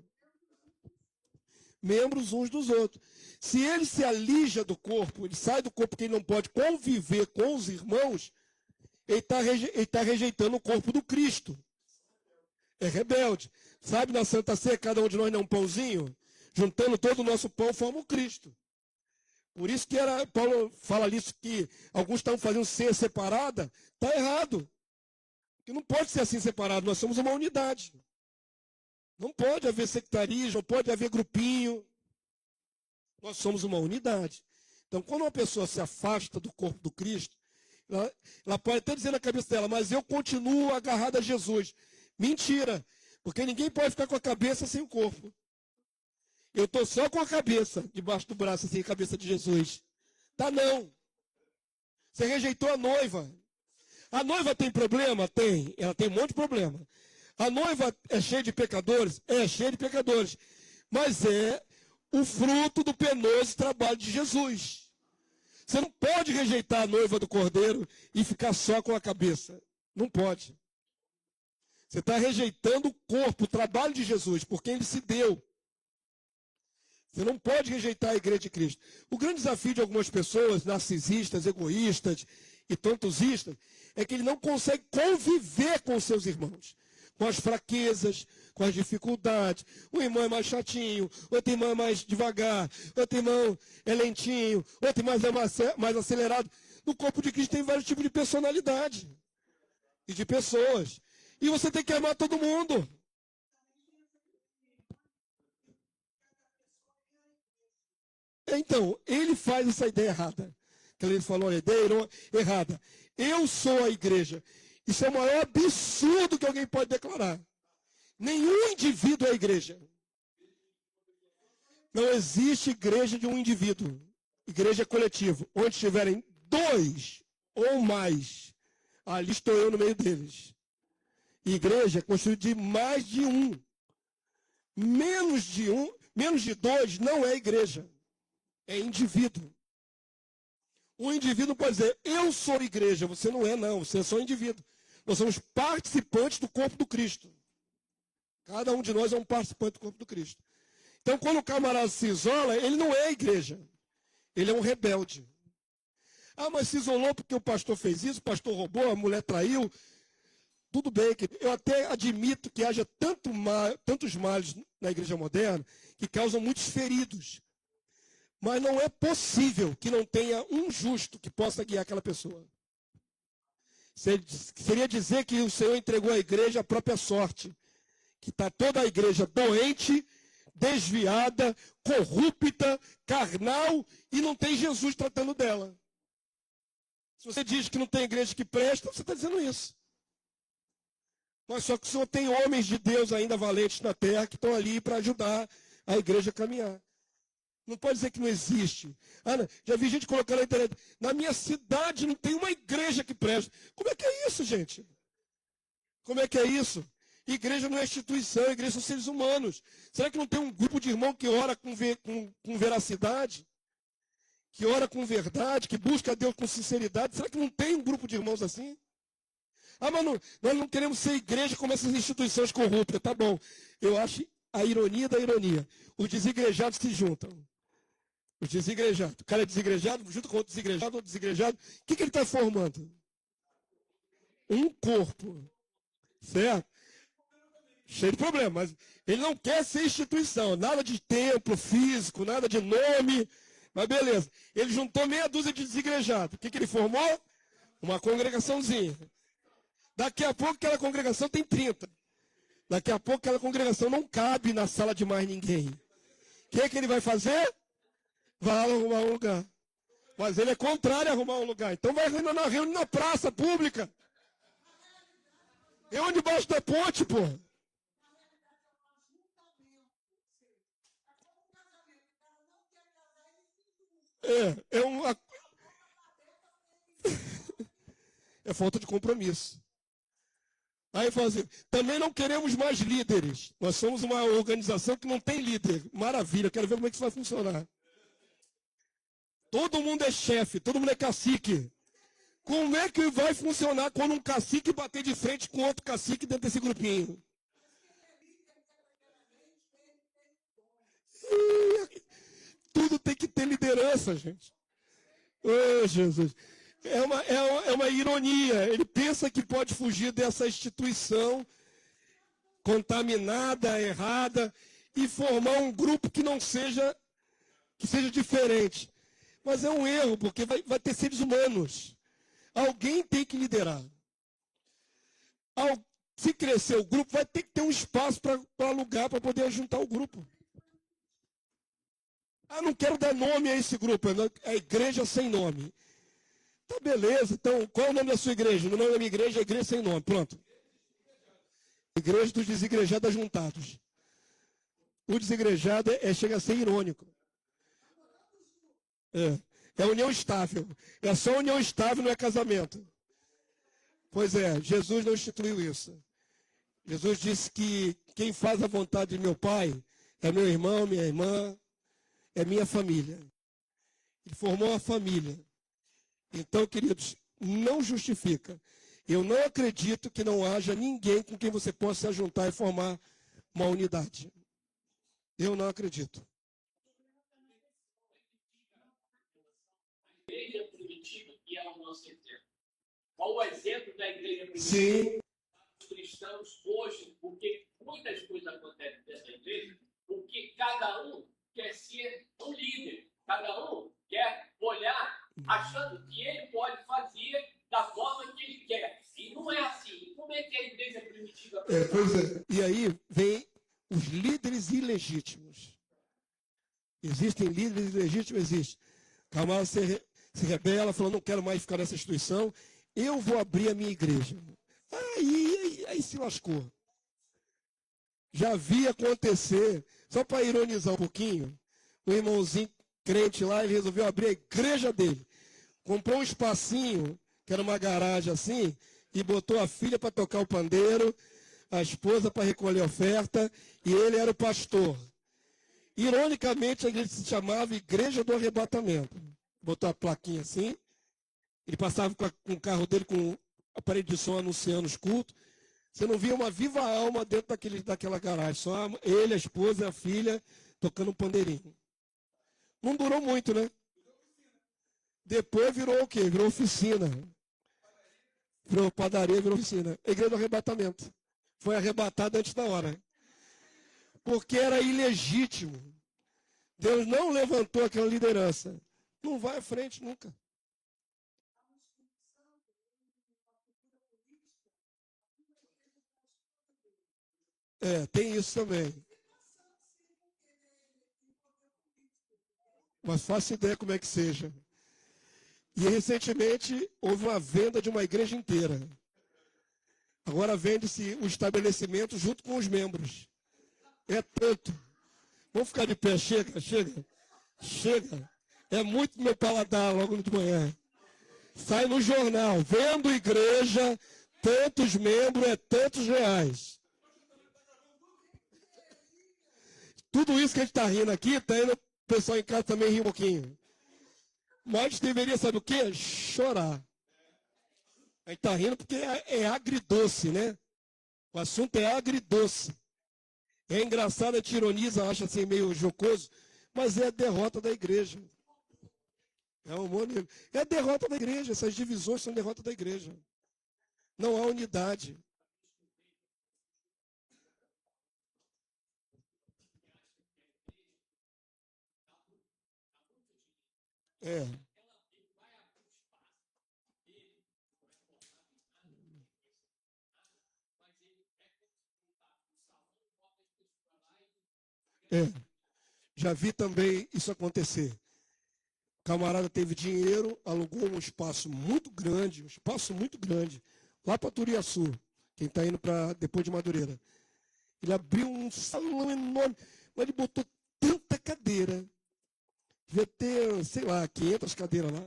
Membros uns dos outros. Se ele se alija do corpo, ele sai do corpo porque ele não pode conviver com os irmãos, ele está rejeitando o corpo do Cristo. É rebelde. Sabe, na Santa Ceia, cada um de nós dá um pãozinho, juntando todo o nosso pão, forma o Cristo. Por isso que Paulo fala isso, que alguns estão fazendo ceia separada, está errado. Que não pode ser assim separado, nós somos uma unidade. Não pode haver sectarismo, não pode haver grupinho. Nós somos uma unidade. Então, quando uma pessoa se afasta do corpo do Cristo, ela pode até dizer na cabeça dela, mas eu continuo agarrado a Jesus. Mentira, porque ninguém pode ficar com a cabeça sem o corpo. Eu estou só com a cabeça, debaixo do braço, assim, a cabeça de Jesus. Tá não. Você rejeitou a noiva. A noiva tem problema? Tem. Ela tem um monte de problema. A noiva é cheia de pecadores? É cheia de pecadores. Mas é o fruto do penoso trabalho de Jesus. Você não pode rejeitar a noiva do Cordeiro e ficar só com a cabeça. Não pode. Você está rejeitando o corpo, o trabalho de Jesus, porque ele se deu. Você não pode rejeitar a igreja de Cristo. O grande desafio de algumas pessoas, narcisistas, egoístas e tontosistas, é que ele não consegue conviver com os seus irmãos. Com as fraquezas, com as dificuldades. O irmão é mais chatinho, outro irmão é mais devagar, outro irmão é lentinho, outro irmão é mais acelerado. No corpo de Cristo tem vários tipos de personalidade e de pessoas. E você tem que amar todo mundo. Então, ele faz essa ideia errada. Que ele falou, a ideia errada. Eu sou a igreja. Isso é o maior absurdo que alguém pode declarar. Nenhum indivíduo é a igreja. Não existe igreja de um indivíduo. Igreja é coletivo. Onde estiverem dois ou mais, ali estou eu no meio deles. Igreja é construída de mais de um. Menos de dois não é igreja. É indivíduo. Um indivíduo pode dizer, eu sou igreja. Você não é, não. Você é só indivíduo. Nós somos participantes do corpo do Cristo. Cada um de nós é um participante do corpo do Cristo. Então, quando o camarada se isola, ele não é a igreja. Ele é um rebelde. Ah, mas se isolou porque o pastor fez isso, o pastor roubou, a mulher traiu. Tudo bem, eu até admito que haja tantos males na igreja moderna que causam muitos feridos. Mas não é possível que não tenha um justo que possa guiar aquela pessoa. Seria dizer que o Senhor entregou à igreja a própria sorte. Que está toda a igreja doente, desviada, corrupta, carnal, e não tem Jesus tratando dela. Se você diz que não tem igreja que presta, você está dizendo isso. Mas só que o Senhor tem homens de Deus ainda valentes na terra que estão ali para ajudar a igreja a caminhar. Não pode dizer que não existe. Já vi gente colocando na internet, na minha cidade não tem uma igreja que presta. Como é que é isso, gente? Como é que é isso? Igreja não é instituição, igreja são seres humanos. Será que não tem um grupo de irmãos que ora com veracidade? Que ora com verdade, que busca a Deus com sinceridade? Será que não tem um grupo de irmãos assim? Ah, mas nós não queremos ser igreja como essas instituições corruptas. Tá bom. Eu acho a ironia da ironia. Os desigrejados se juntam. Os desigrejados. O cara é desigrejado, junto com outro desigrejado. O que ele está formando? Um corpo. Certo? Cheio de problema. Mas ele não quer ser instituição. Nada de templo físico, nada de nome. Mas beleza. Ele juntou meia dúzia de desigrejados. O que ele formou? Uma congregaçãozinha. Daqui a pouco aquela congregação tem 30. Daqui a pouco aquela congregação não cabe na sala de mais ninguém. O que ele vai fazer? Vai arrumar um lugar. Mas ele é contrário a arrumar um lugar. Então vai reunir na praça pública. Reúne debaixo da ponte, pô. É falta de compromisso. Aí fala assim, também não queremos mais líderes. Nós somos uma organização que não tem líder. Maravilha, quero ver como é que isso vai funcionar. Todo mundo é chefe, todo mundo é cacique. Como é que vai funcionar quando um cacique bater de frente com outro cacique dentro desse grupinho? Tudo tem que ter liderança, gente. Oh, Jesus. É uma ironia. Ele pensa que pode fugir dessa instituição contaminada, errada, e formar um grupo que não seja, que seja diferente. Mas é um erro, porque vai ter seres humanos. Alguém tem que liderar. Se crescer o grupo, vai ter que ter um espaço para alugar, para poder juntar o grupo. Ah, não quero dar nome a esse grupo, é a igreja sem nome. Tá, beleza. Então, qual é o nome da sua igreja? O nome da minha igreja é Igreja Sem Nome. Pronto. Igreja dos desigrejados juntados. O desigrejado chega a ser irônico. É união estável. É só união estável, não é casamento. Pois é, Jesus não instituiu isso. Jesus disse que quem faz a vontade de meu Pai é meu irmão, minha irmã, é minha família. Ele formou uma família. Então, queridos, não justifica. Eu não acredito que não haja ninguém com quem você possa se juntar e formar uma unidade. Eu não acredito. Igreja primitiva, que é o nosso exemplo. Qual o exemplo da igreja primitiva? Sim. Os cristãos hoje, porque muitas coisas acontecem nessa igreja, porque cada um quer ser um líder, cada um quer olhar achando que ele pode fazer da forma que ele quer. E não é assim. Como é que a igreja primitiva... Pois é. E aí vem os líderes ilegítimos. Existem líderes ilegítimos? Existe. Camarada se rebela, falou, não quero mais ficar nessa instituição, eu vou abrir a minha igreja. Aí se lascou. Já vi acontecer, só para ironizar um pouquinho, o irmãozinho crente lá, ele resolveu abrir a igreja dele. Comprou um espacinho, que era uma garagem assim, e botou a filha para tocar o pandeiro, a esposa para recolher a oferta, e ele era o pastor. Ironicamente, a igreja se chamava Igreja do Arrebatamento. Botou a plaquinha assim, ele passava com o carro dele com aparelho de som anunciando os cultos. Você não via uma viva alma dentro daquela garagem, só ele, a esposa e a filha tocando um pandeirinho. Não durou muito, né? Depois virou o quê? Virou oficina. Virou padaria, virou oficina. A igreja do arrebatamento. Foi arrebatada antes da hora. Porque era ilegítimo. Deus não levantou aquela liderança. Não vai à frente nunca. Tem isso também. Mas faço ideia como é que seja. E recentemente houve uma venda de uma igreja inteira. Agora vende-se o estabelecimento junto com os membros. É tanto. Vamos ficar de pé, chega. É muito meu paladar logo de manhã. Sai no jornal, vendo igreja, tantos membros, tantos reais. Tudo isso que a gente está rindo aqui, está indo o pessoal em casa também rir um pouquinho. Mas deveria, sabe o quê? Chorar. A gente está rindo porque é agridoce, né? O assunto é agridoce. É engraçado, a gente ironiza, acha assim meio jocoso, mas é a derrota da igreja. É o humor negro. É a derrota da igreja. Essas divisões são derrota da igreja. Não há unidade. É. É. Já vi também isso acontecer. O camarada teve dinheiro, alugou um espaço muito grande, lá para Turiaçu, quem está indo para depois de Madureira. Ele abriu um salão enorme, mas ele botou tanta cadeira. Devia ter, sei lá, 500 cadeiras lá.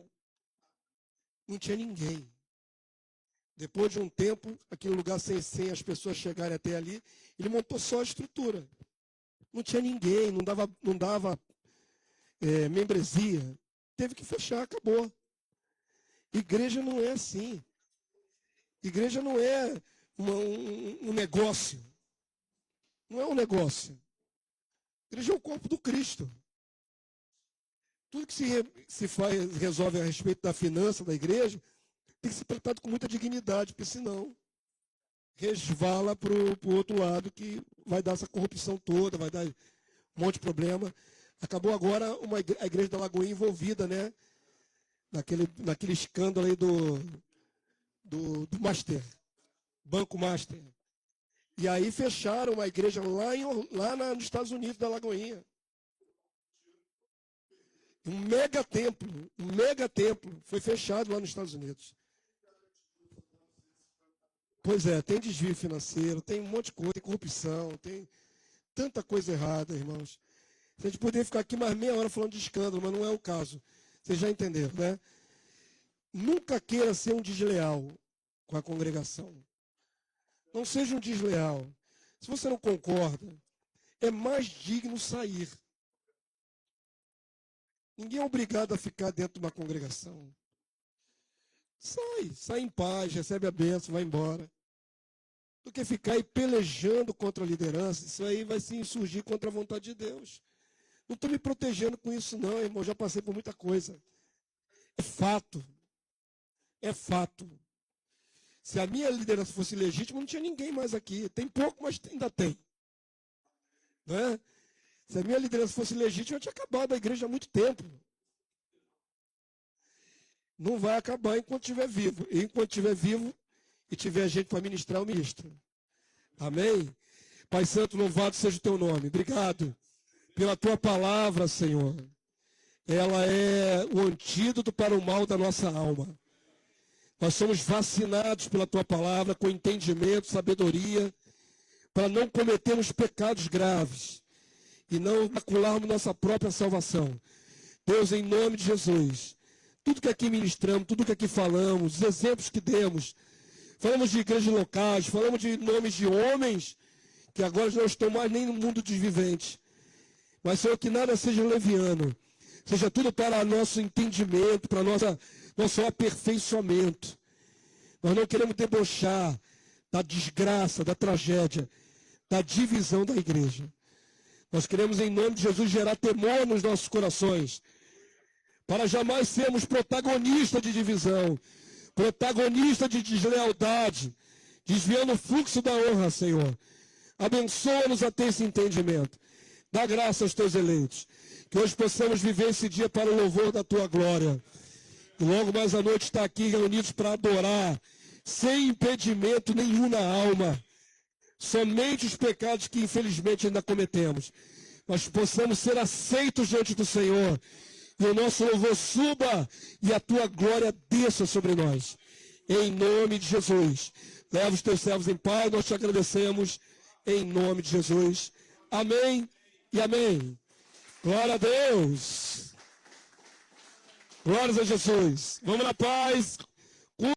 Não tinha ninguém. Depois de um tempo, aquele lugar sem as pessoas chegarem até ali, ele montou só a estrutura. Não tinha ninguém, não dava membresia. Teve que fechar, acabou. Igreja não é assim. Igreja não é um negócio. Não é um negócio. Igreja é o corpo do Cristo. Tudo que se resolve a respeito da finança da igreja tem que ser tratado com muita dignidade, porque senão resvala para o outro lado, que vai dar essa corrupção toda, vai dar um monte de problema. Acabou agora a igreja da Lagoinha envolvida, né? Naquele escândalo aí do Master, Banco Master. E aí fecharam uma igreja lá nos Estados Unidos, da Lagoinha. Um mega templo foi fechado lá nos Estados Unidos. Pois é, tem desvio financeiro, tem um monte de coisa, tem corrupção, tem tanta coisa errada, irmãos. Se a gente poderia ficar aqui mais meia hora falando de escândalo, mas não é o caso. Vocês já entenderam, né? Nunca queira ser um desleal com a congregação. Não seja um desleal. Se você não concorda, é mais digno sair. Ninguém é obrigado a ficar dentro de uma congregação. Sai em paz, recebe a bênção, vai embora. Do que ficar aí pelejando contra a liderança, isso aí vai se insurgir contra a vontade de Deus. Não estou me protegendo com isso não, irmão, já passei por muita coisa. É fato. É fato. Se a minha liderança fosse legítima, não tinha ninguém mais aqui. Tem pouco, mas ainda tem. Não é? Se a minha liderança fosse legítima, eu tinha acabado a igreja há muito tempo. Não vai acabar enquanto estiver vivo. E enquanto estiver vivo e tiver gente para ministrar, eu ministro. Amém? Pai Santo, louvado seja o teu nome. Obrigado pela tua palavra, Senhor. Ela é o antídoto para o mal da nossa alma. Nós somos vacinados pela tua palavra com entendimento, sabedoria, para não cometermos pecados graves e não macularmos nossa própria salvação. Deus, em nome de Jesus, tudo que aqui ministramos, tudo que aqui falamos, os exemplos que demos, falamos de igrejas locais, falamos de nomes de homens que agora não estão mais nem no mundo dos viventes. Mas, Senhor, que nada seja leviano, seja tudo para nosso entendimento, para nosso aperfeiçoamento. Nós não queremos debochar da desgraça, da tragédia, da divisão da igreja. Nós queremos, em nome de Jesus, gerar temor nos nossos corações, para jamais sermos protagonistas de divisão, protagonistas de deslealdade, desviando o fluxo da honra, Senhor. Abençoa-nos a ter esse entendimento. Dá graça aos teus eleitos. Que hoje possamos viver esse dia para o louvor da tua glória. E logo mais à noite estar aqui reunidos para adorar, sem impedimento nenhum na alma. Somente os pecados que infelizmente ainda cometemos. Mas possamos ser aceitos diante do Senhor. E o nosso louvor suba e a tua glória desça sobre nós. Em nome de Jesus. Leva os teus servos em paz, nós te agradecemos. Em nome de Jesus. Amém e amém. Glória a Deus. Glórias a Jesus. Vamos na paz.